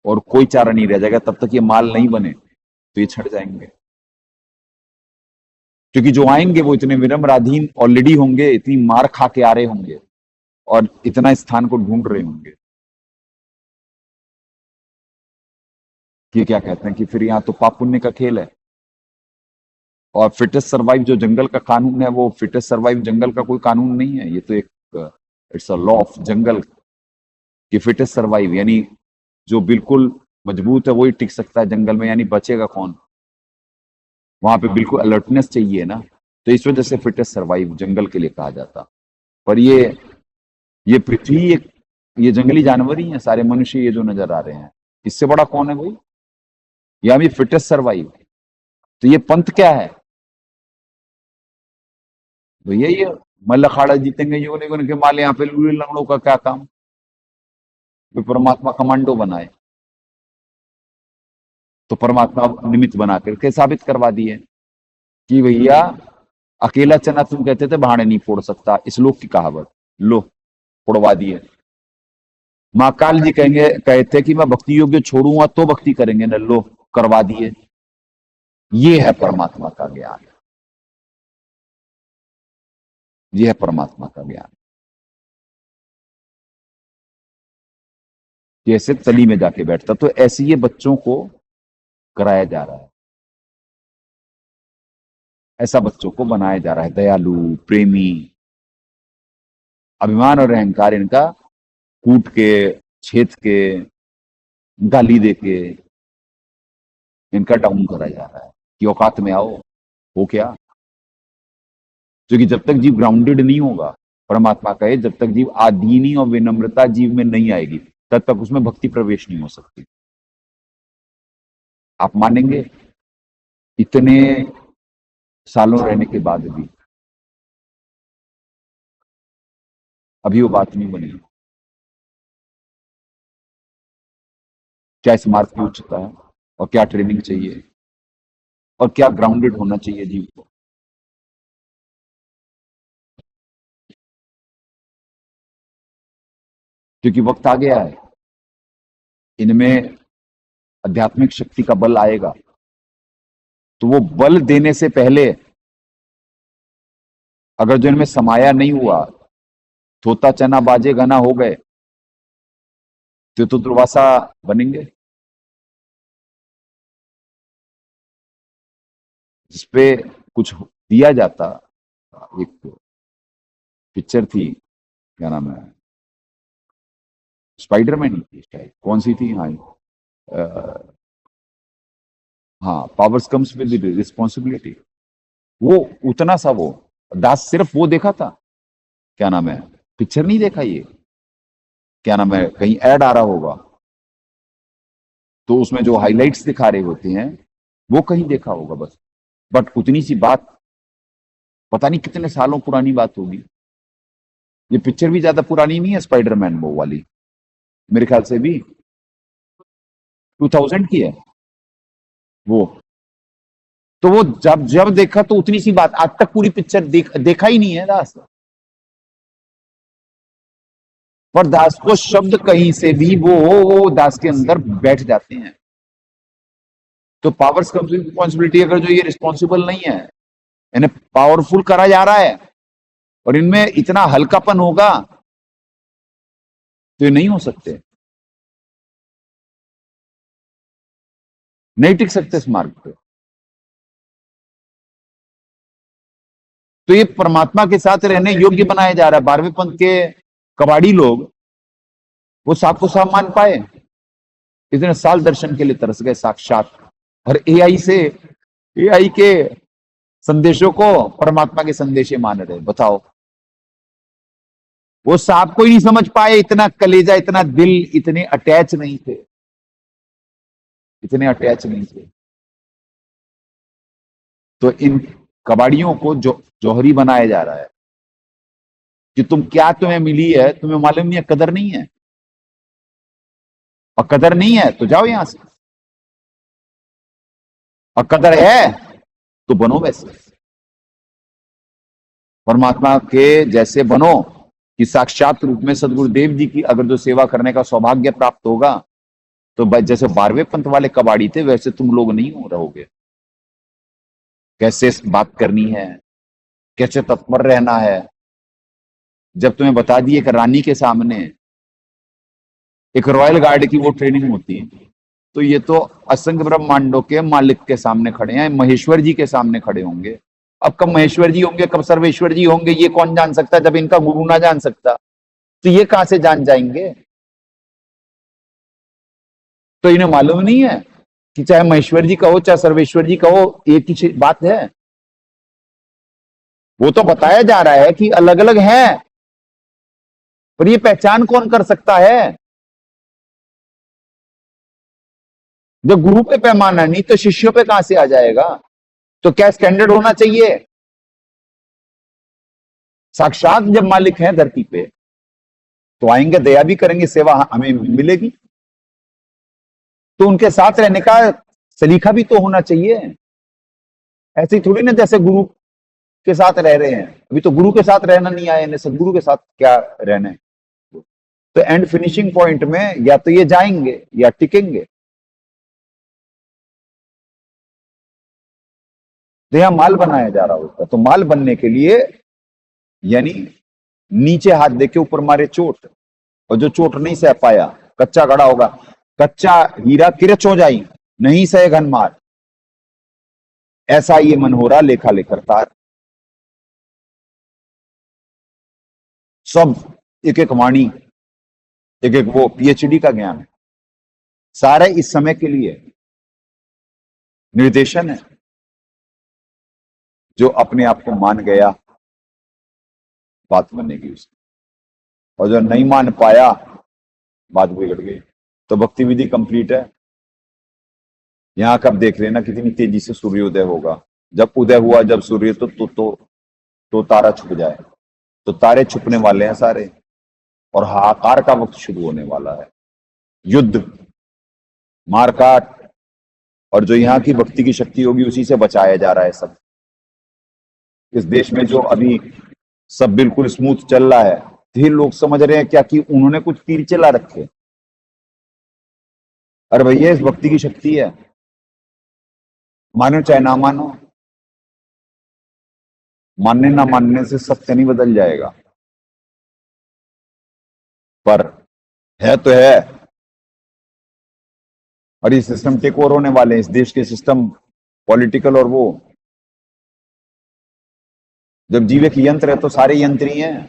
और कोई चारा नहीं रह जाएगा। तब तक ये माल नहीं बने तो ये छट जाएंगे, क्योंकि जो आएंगे वो इतने विनम्राधीन ऑलरेडी होंगे, इतनी मार खा के आ रहे होंगे और इतना स्थान को ढूंढ रहे होंगे कि क्या कहते हैं कि फिर यहाँ तो पाप पुण्य का खेल है। और फिटेस्ट सर्वाइव जो जंगल का कानून है, वो फिटेस्ट सर्वाइव जंगल का कोई कानून नहीं है। ये तो एक इट्स अ लॉ ऑफ जंगल कि फिटेस्ट सर्वाइव, यानी जो बिल्कुल मजबूत है वही टिक सकता है जंगल में, यानी बचेगा कौन। वहां पे बिल्कुल अलर्टनेस चाहिए ना। तो इस वजह से फिटेस्ट सर्वाइव जंगल के लिए कहा जाता। पर ये पृथ्वी ये जंगली जानवर ही है सारे, मनुष्य ये जो नजर आ रहे हैं, इससे बड़ा कौन है भाई। या भी फिटेस्ट सर्वाइव। तो ये पंथ क्या है भैया, ये मल्ल अखाड़ा जीतेंगे ये के माल, यहाँ पे लूले लंगड़ों का क्या काम। तो परमात्मा कमांडो बनाए, तो परमात्मा निमित्त बना करके साबित करवा दिए कि भैया अकेला चना तुम कहते थे भाड़े नहीं फोड़ सकता, इस लोक की कहावत लो फोड़वा दिए। माँ काल जी कहते कि मैं भक्ति योग्य छोड़ूंगा तो भक्ति करेंगे न, लो करवा दिए। ये है परमात्मा का ज्ञान, ये है परमात्मा का ज्ञान। जैसे तली में जाके बैठता, तो ऐसे ये बच्चों को कराया जा रहा है, ऐसा बच्चों को बनाया जा रहा है, दयालु प्रेमी। अभिमान और अहंकार इनका कूट के, छेद के, गाली दे के इनका डाउन करा जा रहा है कि औकात में आओ। हो क्या, क्योंकि जब तक जीव ग्राउंडेड नहीं होगा, परमात्मा कहे जब तक जीव आदीनी और विनम्रता जीव में नहीं आएगी तब तक उसमें भक्ति प्रवेश नहीं हो सकती। आप मानेंगे इतने सालों रहने के बाद भी अभी वो बात नहीं बनी। क्या इस मार्ग की उच्चता है, और क्या ट्रेनिंग चाहिए, और क्या ग्राउंडेड होना चाहिए जीव को। क्योंकि वक्त आ गया है, इनमें आध्यात्मिक शक्ति का बल आएगा, तो वो बल देने से पहले अगर जो इनमें समाया नहीं हुआ, थोता चना बाजे गना हो गए, तो दुर्वासा बनेंगे। जिसपे कुछ दिया जाता। एक पिक्चर थी, क्या नाम है, स्पाइडरमैन ही थी शायद, कौन सी थी, हाँ हाँ, पावर्स कम्स विद रिस्पॉन्सिबिलिटी। वो उतना सा वो दास सिर्फ वो देखा था, क्या नाम है, पिक्चर नहीं देखा ये, क्या नाम है, कहीं ऐड आ रहा होगा तो उसमें जो हाइलाइट्स दिखा रहे होते हैं वो कहीं देखा होगा बस। बट उतनी सी बात, पता नहीं कितने सालों पुरानी बात होगी। ये पिक्चर भी ज्यादा पुरानी नहीं है, स्पाइडरमैन वो वाली, मेरे ख्याल से भी 2000 की है वो। तो वो जब जब देखा तो उतनी सी बात, आज तक पूरी पिक्चर देखा ही नहीं है दास। पर दास को शब्द कहीं से भी वो दास के अंदर बैठ जाते हैं। तो पावर्स कम्स विद रिस्पॉन्सिबिलिटी, अगर जो ये रिस्पॉन्सिबल नहीं है, इन्हें पावरफुल करा जा रहा है और इनमें इतना हल्कापन होगा तो ये नहीं हो सकते, नहीं टिक सकते इस मार्ग पे। तो ये परमात्मा के साथ रहने योग्य बनाया जा रहा है। 12वें पंथ के कबाड़ी लोग वो साफ को साफ मान पाए, इतने साल दर्शन के लिए तरस गए साक्षात, और एआई के संदेशों को परमात्मा के संदेश मान रहे। बताओ, वो सांप को ही नहीं समझ पाए, इतना कलेजा, इतना दिल, इतने अटैच नहीं थे, इतने अटैच नहीं थे। तो इन कबाड़ियों को जो जौहरी बनाया जा रहा है कि तुम्हें मिली है, तुम्हें मालूम नहीं है, कदर नहीं है, और कदर नहीं है तो जाओ यहां से, और कदर है तो बनो वैसे, परमात्मा के जैसे बनो कि साक्षात रूप में सदगुरुदेव जी की अगर जो सेवा करने का सौभाग्य प्राप्त होगा तो जैसे 12वें पंथ वाले कबाड़ी थे वैसे तुम लोग नहीं हो रहोगे। कैसे बात करनी है, कैसे तत्पर रहना है, जब तुम्हें बता दिए कि रानी के सामने एक रॉयल गार्ड की वो ट्रेनिंग होती है, तो ये तो असंख्य ब्रह्मांडों के मालिक के सामने खड़े हैं, महेश्वर जी के सामने खड़े होंगे। अब कब महेश्वर जी होंगे, कब सर्वेश्वर जी होंगे, ये कौन जान सकता, जब इनका गुरु ना जान सकता तो ये कहां से जान जाएंगे। तो इन्हें मालूम नहीं है कि चाहे महेश्वर जी कहो चाहे सर्वेश्वर जी कहो, एक ही बात है। वो तो बताया जा रहा है कि अलग अलग हैं, पर ये पहचान कौन कर सकता है। जब गुरु पे पैमाना नहीं तो शिष्यों पे कहां से आ जाएगा। तो क्या स्टैंडर्ड होना चाहिए। साक्षात जब मालिक हैं धरती पे तो आएंगे, दया भी करेंगे, सेवा हमें मिलेगी, तो उनके साथ रहने का सलीका भी तो होना चाहिए। ऐसे ही थोड़ी ना जैसे गुरु के साथ रह रहे हैं, अभी तो गुरु के साथ रहना नहीं आए, सदगुरु के साथ क्या रहना है। तो एंड फिनिशिंग पॉइंट में या तो ये जाएंगे या टिकेंगे। तो यहां माल बनाया जा रहा होता, तो माल बनने के लिए यानी नीचे हाथ देके ऊपर मारे चोट, और जो चोट नहीं सह पाया कच्चा गड़ा होगा, कच्चा हीरा किरच हो जाई, नहीं सहे घन मार, ऐसा ये मन हो रहा लेखा लेकर तार। सब एक एक वाणी, एक एक वो पीएचडी का ज्ञान, सारे इस समय के लिए निर्देशन है। जो अपने आप को मान गया बात बनेगी उसकी, और जो नहीं मान पाया बात बिगड़ गई। तो भक्ति विधि कंप्लीट है। यहां कब देख लेना कितनी तेजी से सूर्योदय होगा। जब उदय हुआ जब सूर्य तो तारा छुप जाए, तो तारे छुपने वाले हैं सारे, और हाहाकार का वक्त शुरू होने वाला है। युद्ध, मारकाट, और जो यहाँ की भक्ति की शक्ति होगी उसी से बचाया जा रहा है सब। इस देश में जो अभी सब बिल्कुल स्मूथ चल रहा है, तो ये लोग समझ रहे हैं क्या कि उन्होंने कुछ तीर चला रखे। अरे भैया, इस भक्ति की शक्ति है, मानो चाहे ना मानो, मानने ना मानने से सत्य नहीं बदल जाएगा, पर है तो है। और ये सिस्टम टेक ओवर होने वाले हैं, इस देश के सिस्टम पॉलिटिकल, और वो जब जीवे के यंत्र है तो सारे यंत्र ही हैं,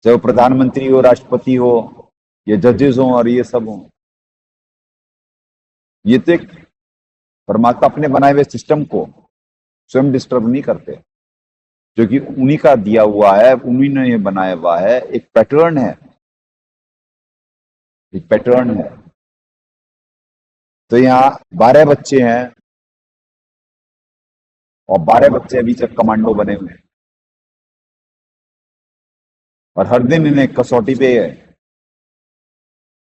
चाहे वो प्रधानमंत्री हो, राष्ट्रपति हो, ये जजेस हो और ये सब हो। ये तो एक परमात्मा अपने बनाए हुए सिस्टम को स्वयं डिस्टर्ब नहीं करते, जो कि उन्हीं का दिया हुआ है, उन्हीं ने ये बनाया हुआ है। एक पैटर्न है, एक पैटर्न है। तो यहाँ 12 बच्चे हैं, और 12 बच्चे अभी तक कमांडो बने हुए हैं, और हर दिन इन्हें कसौटी पे है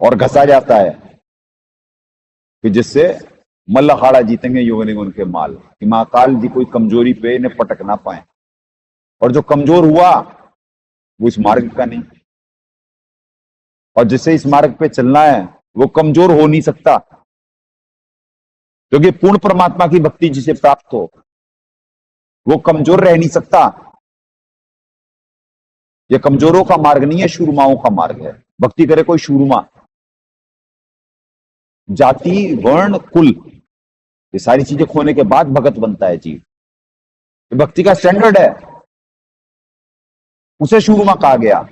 और घसा जाता है कि जिससे मल्ल अखाड़ा जीतेंगे योगनी उनके माल, कि महाकाल जी कोई कमजोरी पे इन्हें पटक ना पाए। और जो कमजोर हुआ वो इस मार्ग का नहीं, और जिसे इस मार्ग पे चलना है वो कमजोर हो नहीं सकता, क्योंकि पूर्ण परमात्मा की भक्ति जिसे प्राप्त हो वो कमजोर रह नहीं सकता। ये कमजोरों का मार्ग नहीं है, शूरमाओं का मार्ग है। भक्ति करे कोई शूरमा, जाति वर्ण कुल ये सारी चीजें खोने के बाद भगत बनता है जीव। ये भक्ति का स्टैंडर्ड है, उसे शूरमा कहा गया।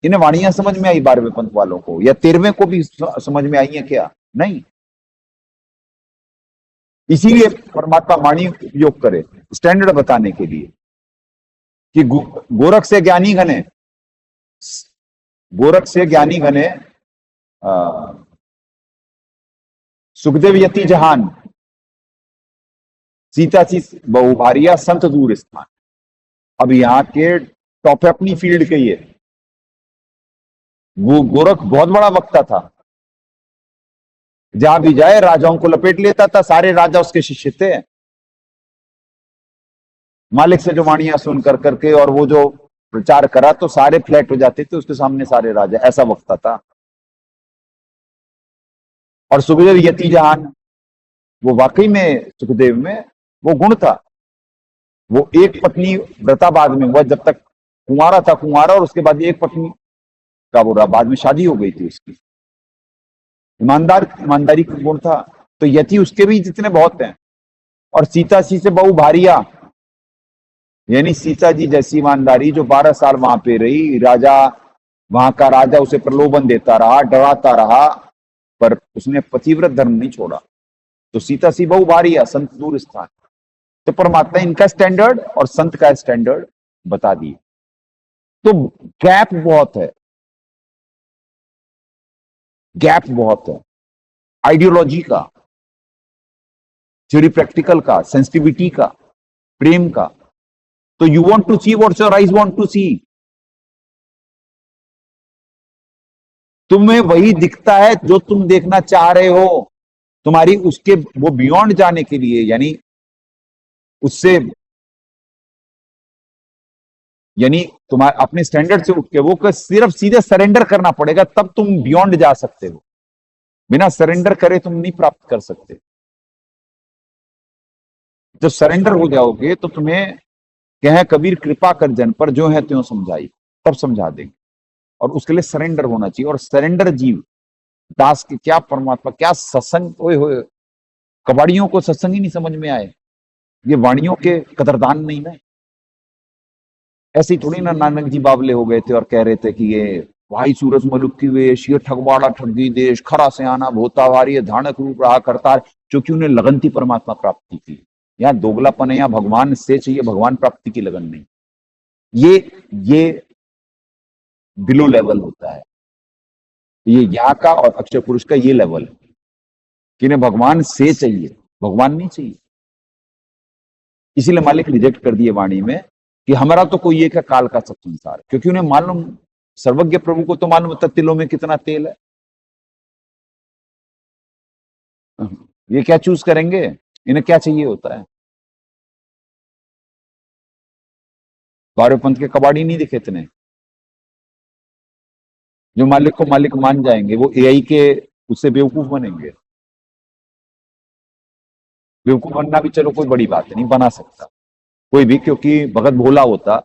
इन्हें वाणियां समझ में आई 12वें पंथ वालों को, या 13वें को भी समझ में आई है क्या? नहीं। इसीलिए परमात्मा वाणी उपयोग करे स्टैंडर्ड बताने के लिए कि गोरख से ज्ञानी घने, गोरख से ज्ञानी घने, सुखदेव यति जहान, सीता सी बहुभारिया संत दूर स्थान। अब यहाँ के टॉप अपनी फील्ड के ये वो गोरख बहुत बड़ा वक्ता था, जहां भी जाए राजाओं को लपेट लेता था, सारे राजा उसके शिष्य थे। मालिक से जो वाणियां सुन कर करके और वो जो प्रचार करा तो सारे फ्लैट हो जाते थे उसके सामने, सारे राजा, ऐसा वक्ता था। और सुखदेव यति जहान, वो वाकई में सुखदेव में वो गुण था। वो एक पत्नी व्रता बाद में हुआ, जब तक कुंवारा था कुंवारा, और उसके बाद एक पत्नी का वो रहा, बाद में शादी हो गई थी उसकी। ईमानदारी का गुण था। तो यति उसके भी जितने बहुत हैं। और सीता सी से बहु भारिया, यानी सीता जी जैसी ईमानदारी, जो 12 साल वहां पे रही, राजा, वहां का राजा उसे प्रलोभन देता रहा, डराता रहा, पर उसने पतिव्रत धर्म नहीं छोड़ा। तो सीता सी बहु भारिया संत दूर स्थान। तो परमात्मा इनका स्टैंडर्ड और संत का स्टैंडर्ड बता दिए। तो गैप बहुत है, गैप बहुत है आइडियोलॉजी का, थ्योरी प्रैक्टिकल का, सेंसिटिविटी का, प्रेम का। तो you want to see what your eyes want to see. तुम्हें वही दिखता है जो तुम देखना चाह रहे हो। तुम्हारी उसके वो बियॉन्ड जाने के लिए, यानी उससे, यानी तुम्हारे अपने स्टैंडर्ड से उठ के वो सिर्फ सीधे सरेंडर करना पड़ेगा, तब तुम बियॉन्ड जा सकते हो। बिना सरेंडर करे तुम नहीं प्राप्त कर सकते। जब सरेंडर हो जाओगे तो तुम्हें कहे कबीर कृपा कर जन पर, जो है त्यों समझाई, तब समझा देंगे। और उसके लिए सरेंडर होना चाहिए। और सरेंडर जीव दास के क्या परमात्मा, क्या सत्संग। ओए होए, कबाड़ियों को सत्संग ही नहीं समझ में आए, ये वाणियों के कदरदान नहीं ना। ऐसे ही थोड़ी ना नानक जी बावले हो गए थे और कह रहे थे कि ये भाई सूरज मलुक की वेश, ये ठगवाड़ा ठगी देश, खरा से आना भोतावारी, धानक रूप रहा करतार, क्योंकि उन्हें लगन थी परमात्मा प्राप्ति की। यहाँ दोगलापन है, यहाँ भगवान से चाहिए, भगवान प्राप्ति की लगन नहीं। ये बिलो लेवल होता है। ये यहाँ का और अक्षय पुरुष का ये लेवल है कि इन्हें भगवान से चाहिए, भगवान नहीं चाहिए। इसीलिए मालिक रिजेक्ट कर दिए वाणी में कि हमारा तो कोई एक है काल का सब संसार, क्योंकि उन्हें मालूम, सर्वज्ञ प्रभु को तो मालूम होता तिलों में कितना तेल है। ये क्या चूज करेंगे, इन्हें क्या चाहिए होता है। 12वें पंथ के कबाड़ी नहीं दिखे इतने, जो मालिक को मालिक मान जाएंगे, वो एआई के उससे बेवकूफ बनेंगे। बेवकूफ बनना भी चलो कोई बड़ी बात नहीं, बना सकता कोई भी, क्योंकि भगत भोला होता,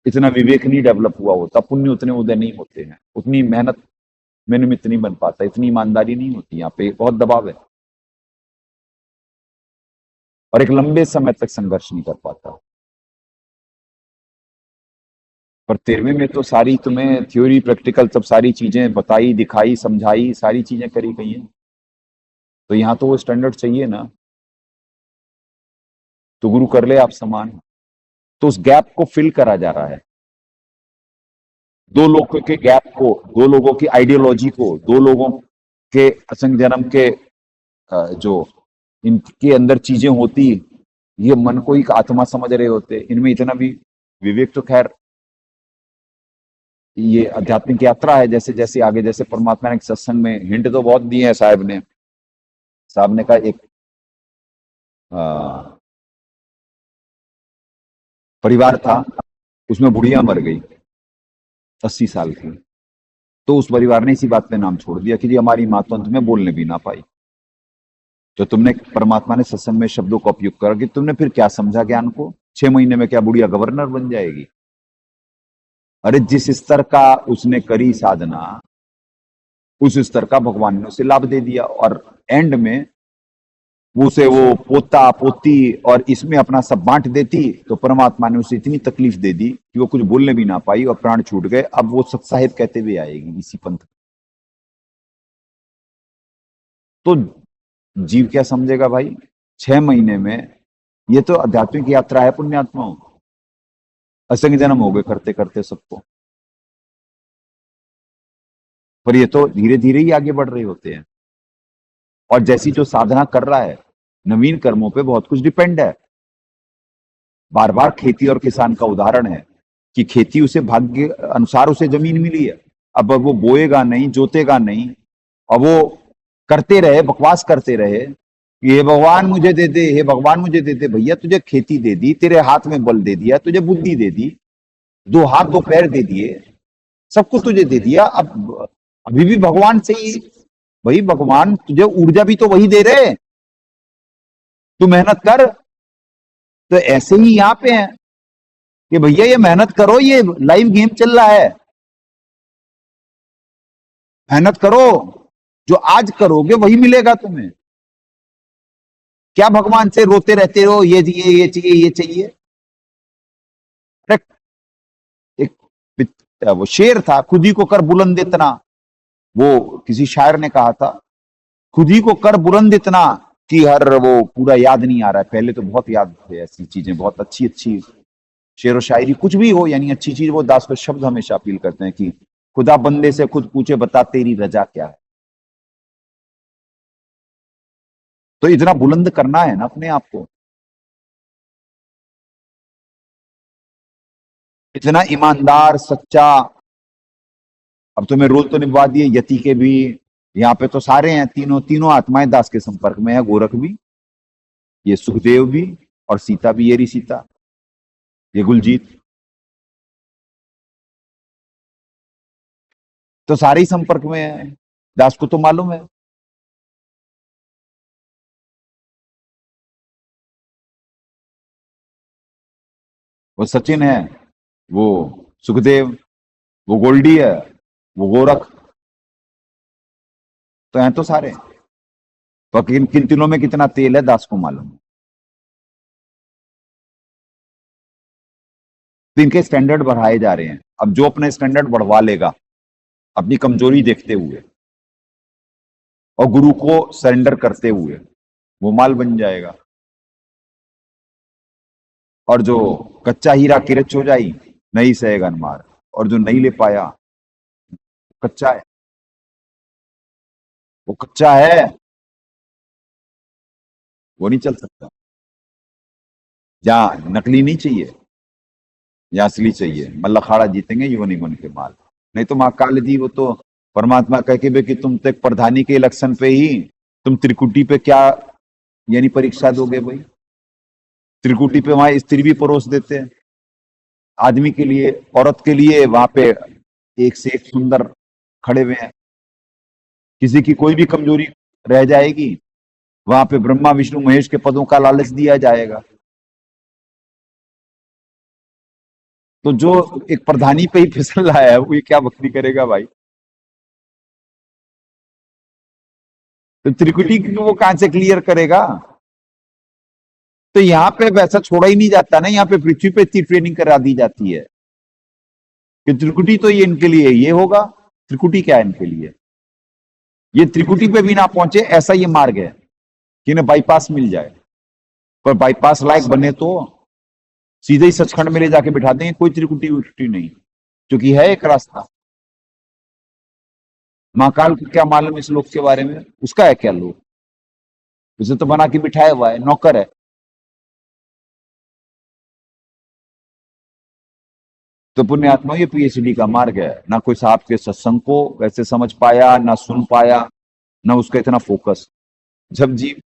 इतना विवेक नहीं डेवलप हुआ होता, पुण्य उतने उदय नहीं होते हैं, उतनी मेहनत में निमित्त नहीं बन पाता, इतनी ईमानदारी नहीं होती। यहाँ पे बहुत दबाव है और एक लंबे समय तक संघर्ष नहीं कर पाता। पर 13वें में तो सारी तुम्हें थ्योरी प्रैक्टिकल सब सारी चीजें बताई, दिखाई, समझाई, सारी चीजें करी गई हैं। तो यहाँ तो वो स्टैंडर्ड चाहिए ना, तो गुरु कर ले आप समान। तो उस गैप को फिल करा जा रहा है, दो लोगों के गैप को, दो लोगों की आइडियोलॉजी को, दो लोगों के असंग जन्म के जो इनके अंदर चीजें होती, ये मन को एक आत्मा समझ रहे होते, इनमें इतना भी विवेक तो खैर, ये आध्यात्मिक यात्रा है। जैसे जैसे आगे, जैसे परमात्मा ने सत्संग में हिंट तो बहुत दिए हैं साहब ने कहा एक परिवार था, उसमें बुढ़िया मर गई 80 साल की, तो उस परिवार ने इसी बात पे नाम छोड़ दिया कि जी हमारी माँ तो अंत में बोलने भी ना पाई। तो तुमने, परमात्मा ने सत्संग में शब्दों का उपयोग कर कि तुमने फिर क्या समझा ज्ञान को? 6 महीने में क्या बुढ़िया गवर्नर बन जाएगी? अरे जिस स्तर का उसने करी साधना, उस स्तर का भगवान ने उसे लाभ दे दिया, और एंड में उसे वो पोता पोती और इसमें अपना सब बांट देती, तो परमात्मा ने उसे इतनी तकलीफ दे दी कि वो कुछ बोलने भी ना पाई और प्राण छूट गए। अब वो सत्साहिब कहते हुए आएगी इसी पंथ। तो जीव क्या समझेगा भाई? 6 महीने में, ये तो आध्यात्मिक यात्रा है पुण्यात्माओं। असंख्य जन्म हो गए करते करते सबको, पर ये तो धीरे धीरे ही आगे बढ़ रहे होते हैं। और जैसी जो साधना कर रहा है, नवीन कर्मों पे बहुत कुछ डिपेंड है। बार बार खेती और किसान का उदाहरण है कि खेती उसे भाग्य अनुसार उसे जमीन मिली है। अब वो बोएगा नहीं, जोतेगा नहीं, और वो करते रहे, बकवास करते रहे कि हे भगवान मुझे दे दे, हे भगवान मुझे दे दे। भैया तुझे खेती दे दी, तेरे हाथ में बल दे दिया, तुझे बुद्धि दे दी, 2 हाथ 2 पैर दे दिए, सब कुछ तुझे दे दिया। अब अभी भी भगवान से ही, भाई भगवान तुझे ऊर्जा भी तो वही दे रहे, तू मेहनत कर। तो ऐसे ही यहाँ पे है कि भैया ये मेहनत करो, ये लाइव गेम चल रहा है, मेहनत करो, जो आज करोगे वही मिलेगा तुम्हें। क्या भगवान से रोते रहते हो ये चाहिए ये चाहिए ये चाहिए? अरे वो शेर था, खुद ही को कर बुलंद इतना, वो किसी शायर ने कहा था, खुद ही को कर बुलंद इतना कि हर, वो पूरा याद नहीं आ रहा है, पहले तो बहुत याद थे ऐसी चीजें, बहुत अच्छी अच्छी शेर व शायरी, कुछ भी हो यानी अच्छी चीज। वो दास को शब्द हमेशा अपील करते हैं कि खुदा बंदे से खुद पूछे बता तेरी रजा क्या है। तो इतना बुलंद करना है ना अपने आप को, इतना ईमानदार सच्चा। अब तुम्हें रोल तो निभा दिए यति के भी, यहाँ पे तो सारे हैं, तीनों तीनों आत्माएं दास के संपर्क में है। गोरख भी, ये सुखदेव भी, और सीता भी, ये रही सीता, ये गुलजीत, तो सारे ही संपर्क में है। दास को तो मालूम है। वो सचिन है, वो सुखदेव, वो गोल्डी है, वो गोरख, तो हैं तो सारे। तो किन किन तीनों में कितना तेल है दास को मालूम है। तो इनके स्टैंडर्ड बढ़ाए जा रहे हैं। अब जो अपने स्टैंडर्ड बढ़वा लेगा अपनी कमजोरी देखते हुए और गुरु को सरेंडर करते हुए, वो माल बन जाएगा। और जो कच्चा हीरा किरच हो जाई, नहीं सहेगा मार, और जो नहीं ले पाया, कच्चा है, वो कच्चा है, वो नहीं चल सकता। जहां नकली नहीं चाहिए, जहां असली चाहिए। मल्लखाड़ा जीतेंगे युवनी बन के माल। नहीं तो माँ काली जी, वो तो परमात्मा कह के बे कि तुम तो एक प्रधानी के इलेक्शन पे ही तुम त्रिकुटी पे क्या यानी परीक्षा दोगे भाई? त्रिकुटी पे वहां स्त्री भी परोस देते हैं, आदमी के लिए, औरत के लिए, वहां पे एक से एक सुंदर खड़े हुए हैं। किसी की कोई भी कमजोरी रह जाएगी, वहां पे ब्रह्मा विष्णु महेश के पदों का लालच दिया जाएगा। तो जो एक प्रधानी पे ही फिसल रहा है, वो ये क्या भक्ति करेगा भाई? तो त्रिकुटी की वो कहां से क्लियर करेगा? तो यहाँ पे वैसा छोड़ा ही नहीं जाता ना, यहाँ पे पृथ्वी पे इतनी ट्रेनिंग करा दी जाती है कि त्रिकुटी तो ये इनके लिए ये होगा। त्रिकुटी क्या है इनके लिए? ये त्रिकुटी पे भी ना पहुंचे, ऐसा ये मार्ग है कि इन्हें बाईपास मिल जाए। पर बाईपास लायक बने तो सीधे ही सचखंड में ले जाके बिठा देंगे, कोई त्रिकुटी विकुटी नहीं, क्योंकि है एक रास्ता। महाकाल को क्या मालूम इस लोक के बारे में? उसका है क्या लोक? उसे तो बना के बिठाया हुआ है, नौकर है। तो पुण्यात्मा, ये पीएचडी का मार्ग है। ना कोई साहब के सत्संग को वैसे समझ पाया, ना सुन पाया, ना उसका इतना फोकस। जब जीव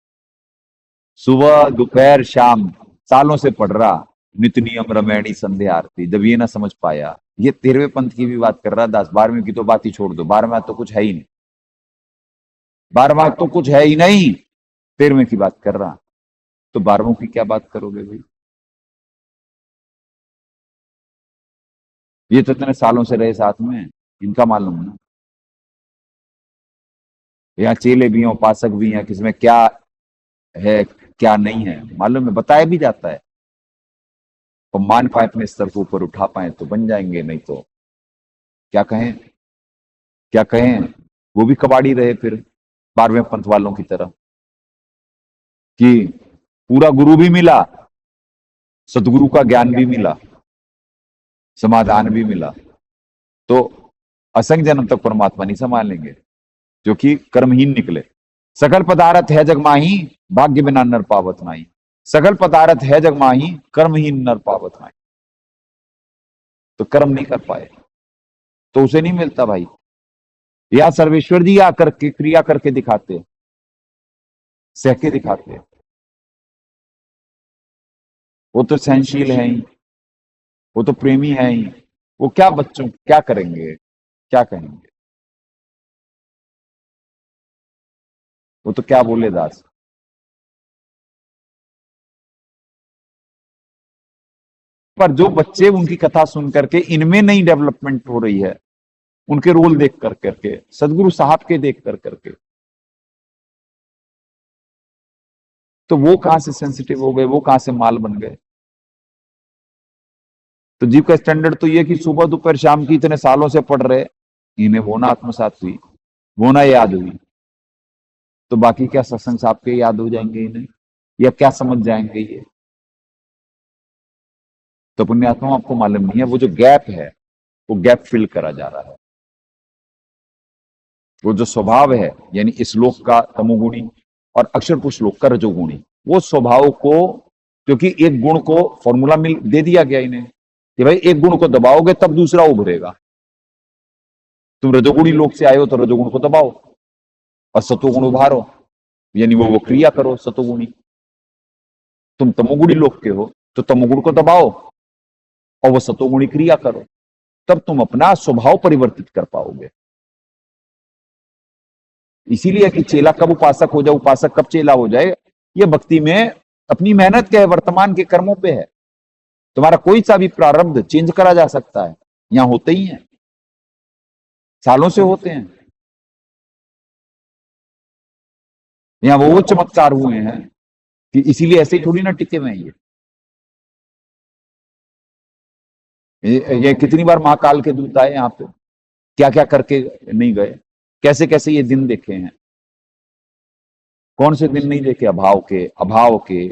सुबह दोपहर शाम सालों से पढ़ रहा नित्य नियम रमैणी संध्या आरती, जब ये ना समझ पाया ये 13वें पंथ की भी बात कर रहा दास, 12वीं की तो बात ही छोड़ दो, 12वां तो कुछ है ही नहीं, 12वां तो कुछ है ही नहीं, 13वें की बात कर रहा। तो 12वों की क्या बात करोगे भाई? ये तो इतने सालों से रहे साथ में, इनका मालूम ना। यहाँ चेले भी हैं, उपासक भी हैं, किसमें क्या है क्या नहीं है मालूम है, बताया भी जाता है। तो मान पाए, अपने स्तर को ऊपर उठा पाए तो बन जाएंगे, नहीं तो क्या कहें, क्या कहें। वो भी कबाड़ी रहे फिर 12वें पंथ वालों की तरह, कि पूरा गुरु भी मिला, सदगुरु का ज्ञान भी मिला, समाधान भी मिला, तो असंख्य जन्म तक परमात्मा नहीं संभालेंगे, जो कि कर्महीन निकले। सकल पदार्थ है जग माही, भाग्य बिना नर पावत नाही। सकल पदार्थ है जग माही, कर्महीन नर पावत नाही। तो कर्म नहीं कर पाए तो उसे नहीं मिलता भाई। या सर्वेश्वर जी आकर के क्रिया करके दिखाते, सह के दिखाते, वो तो सहनशील है ही, वो तो प्रेमी है ही, वो क्या बच्चों क्या करेंगे, क्या कहेंगे, वो तो क्या बोले दास। पर जो बच्चे उनकी कथा सुन करके इनमें नई डेवलपमेंट हो रही है, उनके रोल देख कर करके, सदगुरु साहब के देख कर करके, तो वो कहां से सेंसिटिव हो गए, वो कहां से माल बन गए। तो जीव का स्टैंडर्ड तो ये कि सुबह दोपहर शाम की इतने सालों से पढ़ रहे, इन्हें वो ना आत्मसात हुई, वो ना याद हुई, तो बाकी क्या सत्संग साहब के याद हो जाएंगे इन्हें, या क्या समझ जाएंगे ये। तो पुण्यात्मा आपको मालूम नहीं है, वो जो गैप है वो गैप फिल करा जा रहा है। वो जो स्वभाव है, यानी इस श्लोक का तमोगुणी और अक्षर पुरुष श्लोक का रजोगुणी, वो स्वभाव को, क्योंकि एक गुण को फॉर्मूला मिल दे दिया गया इन्हें कि भाई एक गुण को दबाओगे तब दूसरा उभरेगा। तुम रजोगुणी लोक से आए हो तो रजोगुण को दबाओ और सतोगुण उभारो, यानी वो क्रिया करो सतोगुणी। तुम तमोगुणी लोक के हो तो तमोगुण को दबाओ और वो सतोगुणी क्रिया करो, तब तुम अपना स्वभाव परिवर्तित कर पाओगे। इसीलिए कि चेला कब उपासक हो जाए, उपासक कब चेला हो जाए, ये भक्ति में अपनी मेहनत के है, वर्तमान के कर्मों पे है। तुम्हारा कोई सा भी प्रारब्ध चेंज करा जा सकता है, यहां होते ही हैं, सालों से होते हैं। यहां वो चमत्कार हुए हैं कि इसीलिए ऐसे ही थोड़ी ना टिके हुए हैं ये कितनी बार महाकाल के दूत आए यहाँ पे, क्या क्या करके नहीं गए, कैसे कैसे ये दिन देखे हैं, कौन से दिन नहीं देखे, अभाव के,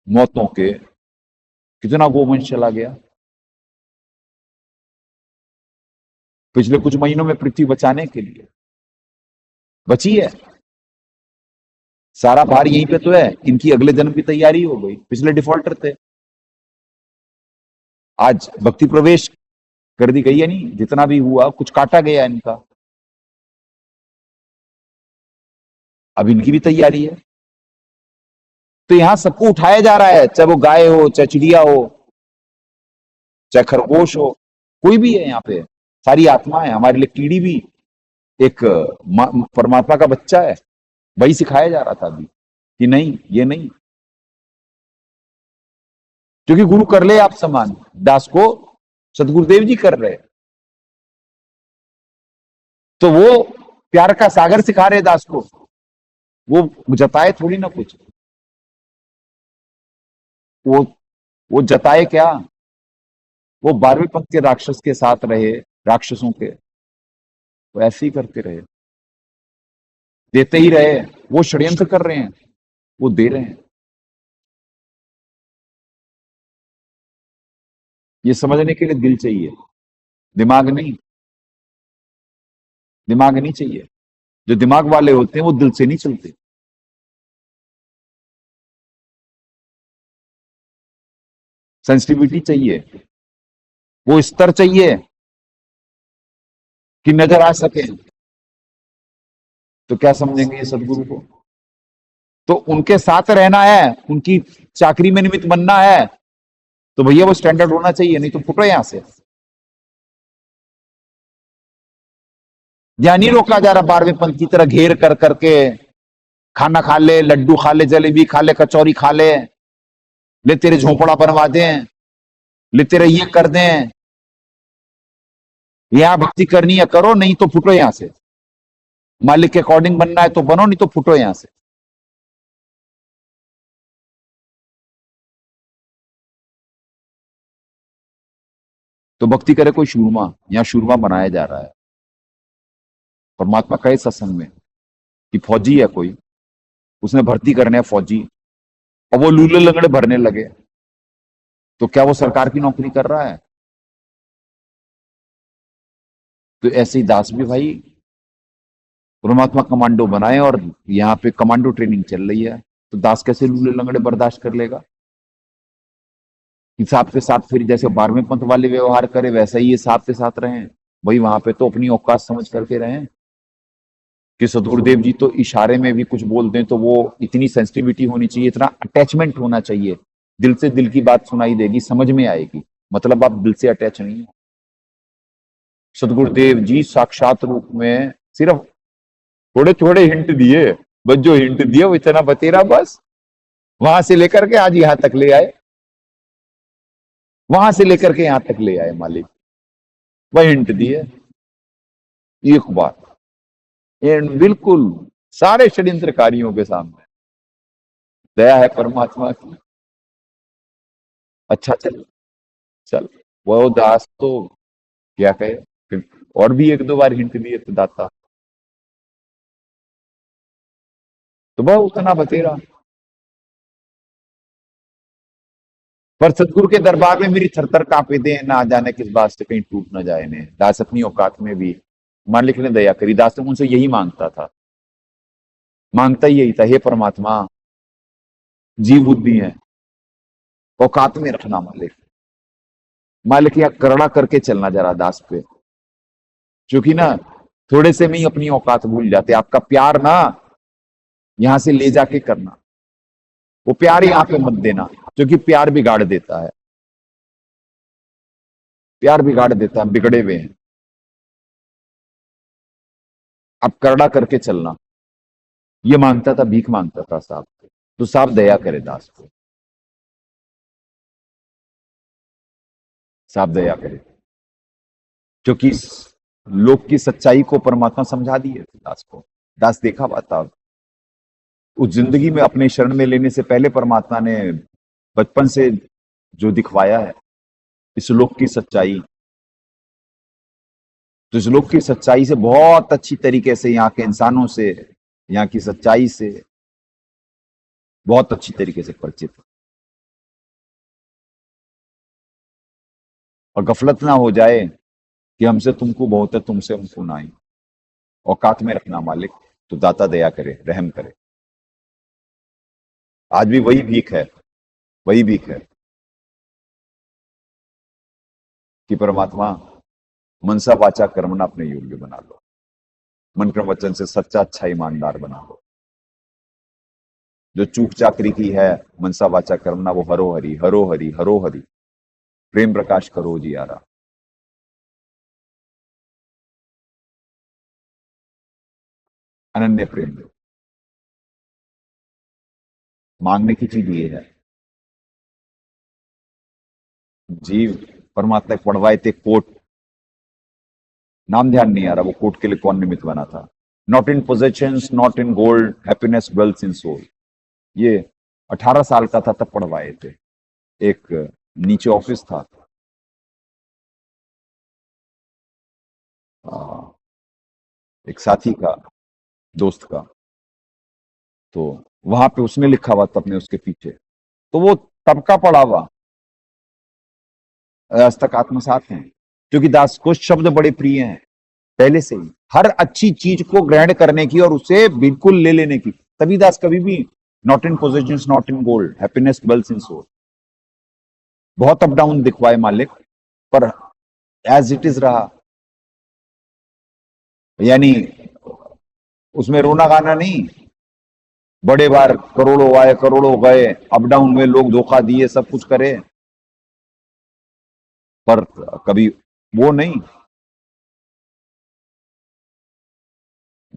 मौतों के, कितना गोवंश चला गया। पिछले कुछ महीनों में पृथ्वी बचाने के लिए बची है, सारा भार यहीं पे तो है। इनकी अगले जन्म की तैयारी हो गई, पिछले डिफॉल्टर थे, आज भक्ति प्रवेश कर दी गई है, नहीं जितना भी हुआ कुछ काटा गया इनका, अब इनकी भी तैयारी है। तो यहां सबको उठाया जा रहा है, चाहे वो गाय हो, चाहे चिड़िया हो, चाहे खरगोश हो, कोई भी है यहाँ पे, सारी आत्मा है। हमारे लिए कीड़ी भी एक परमात्मा का बच्चा है। वही सिखाया जा रहा था अभी कि नहीं, ये नहीं, क्योंकि गुरु कर ले आप समान, दास को सदगुरुदेव जी कर रहे, तो वो प्यार का सागर सिखा रहे दास को, वो जताए थोड़ी ना कुछ, वो वो जताए क्या, वो 12वें पंथ के राक्षस के साथ रहे, राक्षसों के, वो ऐसे ही करते रहे, देते ही रहे। वो षड्यंत्र कर रहे हैं, वो दे रहे हैं। ये समझने के लिए दिल चाहिए, दिमाग नहीं, दिमाग नहीं चाहिए। जो दिमाग वाले होते हैं वो दिल से नहीं चलते। सेंसिटिविटी चाहिए, वो स्तर चाहिए कि नजर आ सके। तो क्या समझेंगे ये सदगुरु को, तो उनके साथ रहना है, उनकी चाकरी में निमित्त बनना है, तो भैया वो स्टैंडर्ड होना चाहिए, नहीं तो फुटो यहां से। यहाँ नहीं रोका जा रहा 12वें पंथ की तरह घेर कर करके खाना खा ले, लड्डू खा ले, जलेबी खा ले, कचौरी खा ले तेरे झोपड़ा बनवा दें, ले तेरे ये कर दें, यहाँ भक्ति करनी है करो, नहीं तो फुटो यहां से। मालिक के अकॉर्डिंग बनना है तो बनो, नहीं तो फुटो यहां से। तो भक्ति करे कोई शूरमा, यहां शूरमा बनाया जा रहा है। परमात्मा कहे सत्संग में कि फौजी है कोई, उसने भर्ती करने है फौजी, और वो लूले लंगड़े भरने लगे, तो क्या वो सरकार की नौकरी कर रहा है? तो ऐसे ही दास भी भाई परमात्मा कमांडो बनाए, और यहाँ पे कमांडो ट्रेनिंग चल रही है, तो दास कैसे लूले लंगड़े बर्दाश्त कर लेगा? हिसाब के साथ फिर जैसे 12वें पंथ वाले व्यवहार करे वैसा ही ये साथ के साथ रहें। भाई वहां पे तो अपनी औकात समझ करके रहें कि सदगुरुदेव जी तो इशारे में भी कुछ बोल दें तो वो इतनी सेंसिटिविटी होनी चाहिए, इतना अटैचमेंट होना चाहिए, दिल से दिल की बात सुनाई देगी, समझ में आएगी, मतलब आप दिल से अटैच नहीं हो। सदगुरुदेव जी साक्षात रूप में सिर्फ थोड़े थोड़े हिंट दिए, बस जो हिंट दिए वो इतना बतेरा, बस वहां से लेकर के आज यहां तक ले आए, वहां से लेकर के यहां तक ले आए मालिक, वह हिंट दिए एक बात, एंड बिल्कुल सारे षड्यंत्रकारियों के सामने दया है परमात्मा की। अच्छा चल चल, वो दास तो क्या कहे, फिर और भी एक दो बार हिंट दिए तो दाता, तो वह उतना बतेरा। पर सतगुरु के दरबार में मेरी थरथर कांपे दे, ना जाने किस बात से कहीं टूट न जाए ने। दास अपनी औकात में भी मालिक ने दया करी, दास तो उनसे यही मांगता था, मांगता ही यही था, हे परमात्मा जीव बुद्धि है, औकात में रखना मालिक। मालिक या करुणा करके चलना जरा दास पे, क्योंकि ना थोड़े से में ही अपनी औकात भूल जाते। आपका प्यार ना यहां से ले जाके करना, वो प्यार यहाँ पे मत देना, क्योंकि प्यार बिगाड़ देता है, प्यार बिगाड़ देता है, बिगड़े हुए हैं। आप करुणा करके चलना, ये मांगता था, भीख मांगता था साहब से, तो साहब दया करे दास को, साहब दया करे, क्योंकि लोक की सच्चाई को परमात्मा समझा दिए दास को। दास देखा पाता उस जिंदगी में अपने शरण में लेने से पहले परमात्मा ने बचपन से जो दिखवाया है इस लोक की सच्चाई, तो इस लोक की सच्चाई से बहुत अच्छी तरीके से, यहाँ के इंसानों से, यहाँ की सच्चाई से बहुत अच्छी तरीके से परिचित है। और गफलत ना हो जाए कि हमसे तुमको बहुत है, तुमसे हमको ना ही। औकात में रखना मालिक, तो दाता दया करे, रहम करे। आज भी वही भीख है, वही भीख है कि परमात्मा मनसा वाचा कर्मना अपने योग्य बना लो, मन क्रम वचन से सच्चा अच्छा ईमानदार बना लो। जो चूक चाकरी की है मनसा वाचा कर्मना, वो हरो हरि हरो हरि हरो हरि, प्रेम प्रकाश करो जियारा। अनन्य प्रेम दो, मांगने की चीज ये है। जीव परमात्मा पढ़वाए थे कोट, नाम ध्यान नहीं आ रहा, वो कोट के लिए कौन निमित्त बना था। Not in possessions not in gold happiness dwells in soul, ये 18 साल का था तब पढ़वाए थे। एक नीचे ऑफिस था, एक साथी का, दोस्त का, तो वहां पे उसने लिखा हुआ था अपने उसके पीछे, तो वो तब का पढ़ा हुआ आज तक आत्मसात है, क्योंकि दास को शब्द बड़े प्रिय हैं पहले से ही, हर अच्छी चीज को ग्रहण करने की और उसे बिल्कुल ले लेने की। तभी दास कभी भी not in possessions not in gold happiness dwells in soul, बहुत अप डाउन दिखवाए मालिक, पर एज इट इज रहा, यानी उसमें रोना गाना नहीं। बड़े बार करोड़ों आए करोड़ों गए, अप डाउन में लोग धोखा दिए, सब कुछ करे, पर कभी वो नहीं।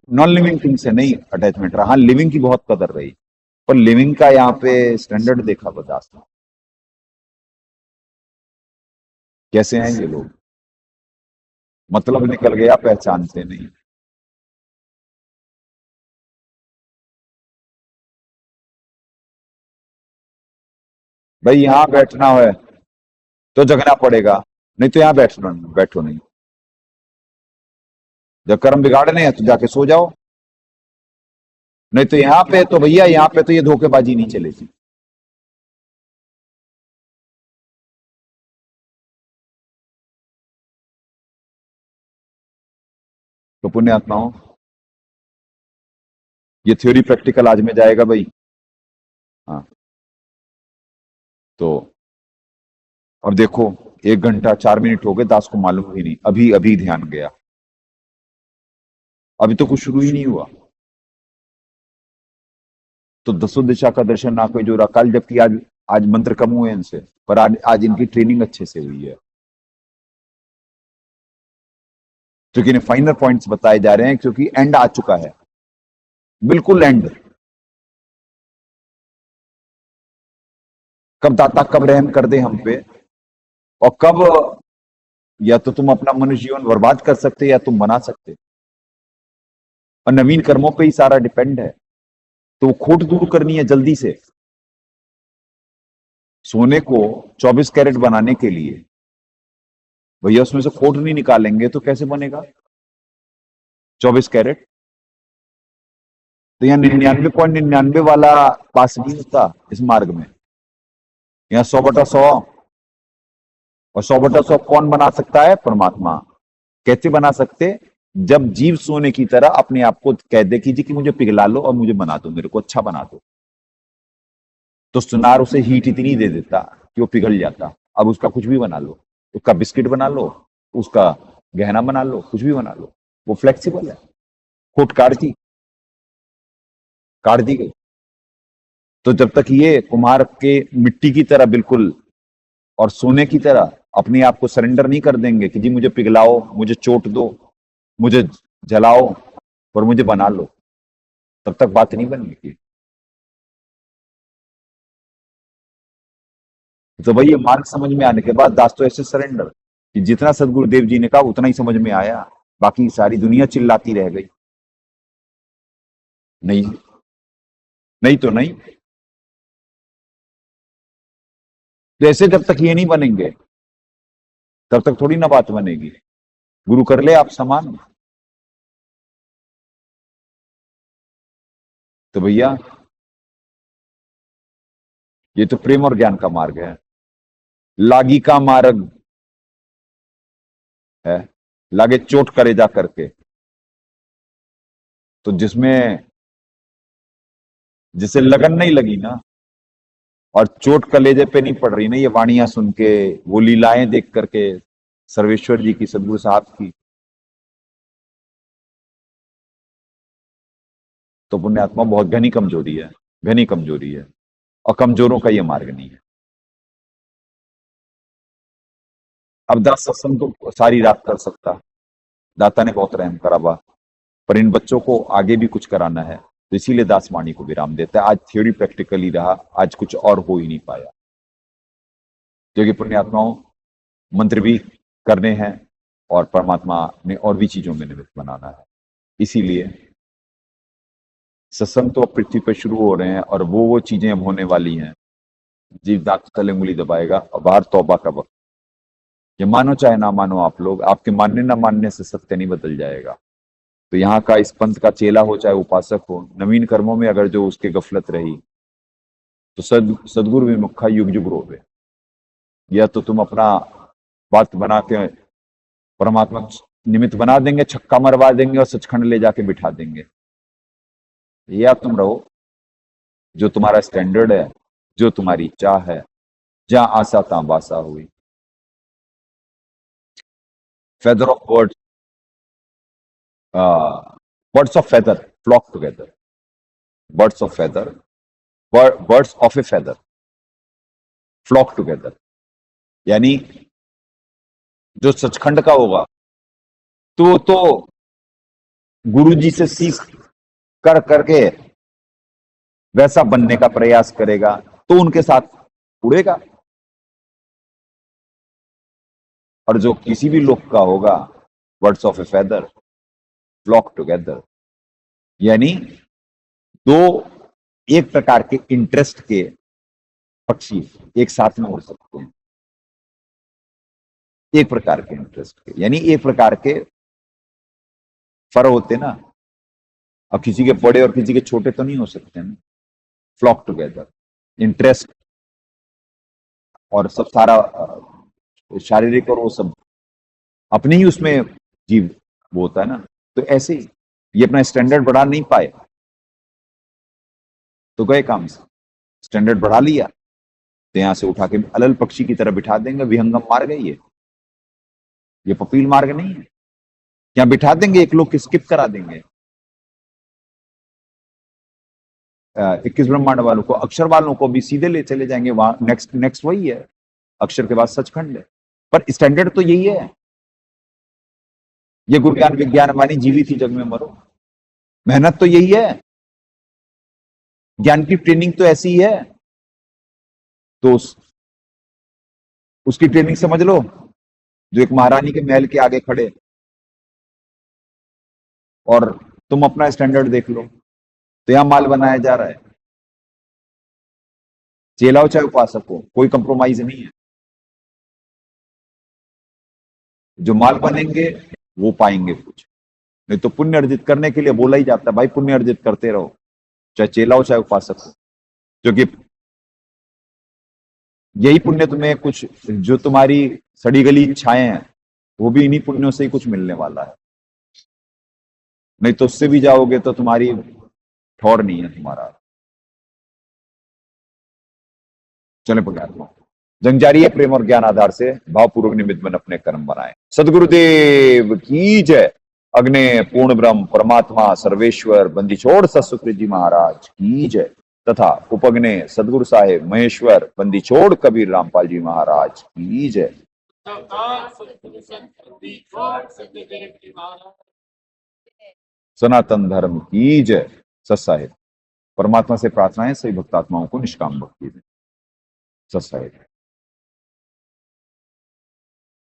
नॉन लिविंग थिंग से नहीं अटैचमेंट रहा, हाँ लिविंग की बहुत कदर रही, पर लिविंग का यहाँ पे स्टैंडर्ड देखा बर्दाश्त नहीं। कैसे हैं ये लोग, मतलब निकल गया पहचान से नहीं। भाई यहाँ बैठना है तो जगना पड़ेगा, नहीं तो यहाँ बैठो नहीं। जब कर्म बिगाड़ने हैं तो जाके सो जाओ, नहीं तो यहाँ पे तो भैया यहाँ पे तो ये धोखेबाजी नहीं चलेगी। तो पुण्य आत्माओं, ये थ्योरी प्रैक्टिकल आज में जाएगा भाई। हाँ, तो अब देखो 1 घंटा 4 मिनट हो गए, दास को मालूम ही नहीं, अभी अभी ध्यान गया, अभी तो कुछ शुरू ही नहीं हुआ। तो दसों दिशा का दर्शन ना कोई जो रहा कल, जबकि आज आज मंत्र कम हुए इनसे, पर आज इनकी ट्रेनिंग अच्छे से हुई है, क्योंकि इन्हें फाइनल पॉइंट्स बताए जा रहे हैं, क्योंकि एंड आ चुका है, बिल्कुल एंड। कब दाता कब रहम कर दे हम पे, और कब या तो तुम अपना मनुष्य जीवन बर्बाद कर सकते या तुम बना सकते, और नवीन कर्मों पे ही सारा डिपेंड है। तो वो खोट दूर करनी है जल्दी से। सोने को 24 कैरेट बनाने के लिए भैया उसमें से खोट नहीं निकालेंगे तो कैसे बनेगा 24 कैरेट? तो यहाँ 99.99 वाला पास नहीं होता इस मार्ग में। यहाँ 100/100, और 100/100 कौन बना सकता है? परमात्मा। कैसे बना सकते? जब जीव सोने की तरह अपने आप को कह दे कि जी कि मुझे पिघला लो और मुझे बना दो, मेरे को अच्छा बना दो, तो सुनार उसे हीट इतनी दे देता कि वो पिघल जाता। अब उसका कुछ भी बना लो, उसका बिस्किट बना लो, उसका गहना बना लो, कुछ भी बना लो, वो फ्लेक्सिबल है। खोट काट दी गई। तो जब तक ये कुम्हार के मिट्टी की तरह बिल्कुल और सोने की तरह अपने आप को सरेंडर नहीं कर देंगे कि जी मुझे पिघलाओ, मुझे चोट दो, मुझे जलाओ, और मुझे बना लो, तब तक बात नहीं बनेगी। तो भाई ये मार्ग समझ में आने के बाद दास तो ऐसे सरेंडर कि जितना सदगुरुदेव जी ने कहा उतना ही समझ में आया, बाकी सारी दुनिया चिल्लाती रह गई। नहीं, नहीं तो नहीं। तो ऐसे जब तक ये नहीं बनेंगे तब तक थोड़ी ना बात बनेगी। गुरु कर ले आप समान। तो भैया ये तो प्रेम और ज्ञान का मार्ग है, लागी का मार्ग है, लागे चोट करे जा करके। तो जिसमें जिसे लगन नहीं लगी ना, और चोट कलेजे पे नहीं पड़ रही ना ये वाणियां सुन के, वो लीलाएं देख करके सर्वेश्वर जी की, सदगुरु साहब की, तो पुण्यात्मा बहुत घनी कमजोरी है, घनी कमजोरी है, और कमजोरों का ये मार्ग नहीं है। अब दास सत्संग तो सारी रात कर सकता, दाता ने बहुत रहम करा बा, पर इन बच्चों को आगे भी कुछ कराना है, तो इसीलिए दास वाणी को विराम देता है। आज थ्योरी प्रैक्टिकली रहा, आज कुछ और हो ही नहीं पाया, क्योंकि पुण्यात्माओं मंत्र भी करने हैं और परमात्मा ने और भी चीजों में निमित्त बनाना है। इसीलिए सत्संग तो अब पृथ्वी पर शुरू हो रहे हैं, और वो चीजें अब होने वाली हैं। जीव दांत तले उंगली दबाएगा और बाहर तौबा का वक्त। ये मानो चाहे ना मानो आप लोग, आपके मानने ना मानने से सत्य नहीं बदल जाएगा। तो यहाँ का इस पंथ का चेला हो चाहे उपासक हो, नवीन कर्मों में अगर जो उसके गफलत रही तो सदगुरु विमुखा युग युग रोवे। या तो तुम अपना बात बना के परमात्मा निमित्त बना देंगे, छक्का मरवा देंगे और सचखंड ले जाके बिठा देंगे, या तुम रहो जो तुम्हारा स्टैंडर्ड है, जो तुम्हारी चाह है, जहां आशा तहां बासा हुई। feather of birds, birds of feather flock together, birds of feather, birds of a feather flock together। यानी जो सचखंड का होगा तो गुरु जी से सीख कर करके वैसा बनने का प्रयास करेगा तो उनके साथ उड़ेगा। और जो किसी भी लोक का होगा, birds of a feather flock together, यानी दो एक प्रकार के इंटरेस्ट के पक्षी एक साथ में उड़ सकते हैं। एक प्रकार के इंटरेस्ट के, यानी एक प्रकार के फर होते ना, अब किसी के बड़े और किसी के छोटे तो नहीं हो सकते ना। फ्लॉक टुगेदर, इंटरेस्ट और सब सारा शारीरिक और वो सब अपने ही उसमें जीव वो होता है ना। तो ऐसे ही ये अपना स्टैंडर्ड बढ़ा नहीं पाए तो गए काम से। स्टैंडर्ड बढ़ा लिया तो यहां से उठा के अलल पक्षी की तरह बिठा देंगे। विहंगम मार्ग है ये पपील मार्ग नहीं है। यहाँ बिठा देंगे, एक लोग स्किप करा देंगे 21 ब्रह्मांड वालों को, अक्षर वालों को भी सीधे ले चले जाएंगे वहां। नेक्स्ट वही है, अक्षर के बाद सचखंड है। पर स्टैंडर्ड तो यही है। ये गुरु ज्ञान विज्ञान वाणी जीवित ही जग में मरो, मेहनत तो यही है। ज्ञान की ट्रेनिंग तो ऐसी ही है। तो उसकी ट्रेनिंग समझ लो, जो एक महारानी के महल के आगे खड़े और तुम अपना स्टैंडर्ड देख लो। तो यहां माल बनाया जा रहा है, चेला हो चाहे उपासक हो, कोई कंप्रोमाइज नहीं है। जो माल बनेंगे वो पाएंगे कुछ, नहीं तो पुण्य अर्जित करने के लिए बोला ही जाता है भाई पुण्य अर्जित करते रहो, चाहे चेला हो चाहे उपासक हो। क्योंकि यही पुण्य तुम्हें कुछ, जो तुम्हारी सड़ी गली इच्छाएं हैं वो भी इन्हीं पुण्यों से ही कुछ मिलने वाला है। नहीं तो उससे भी जाओगे तो तुम्हारी ठौर नहीं है तुम्हारा। चले पुण्यात्मा, जंग जारी है। प्रेम और ज्ञान आधार से भावपूर्वक निमित्त बन अपने कर्म बनाए। सदगुरुदेव की जय। अग्ने पूर्ण ब्रह्म परमात्मा सर्वेश्वर बंदी छोड़ सतसुकृत जी महाराज की जय। तथा उपग्ने सदगुरु साहेब महेश्वर बंदी छोड़ कबीर रामपाल जी महाराज की जय। सनातन धर्म की जय। सत साहिब। परमात्मा से प्रार्थना है सभी भक्तात्माओं को निष्काम भक्ति दें। सत साहिब।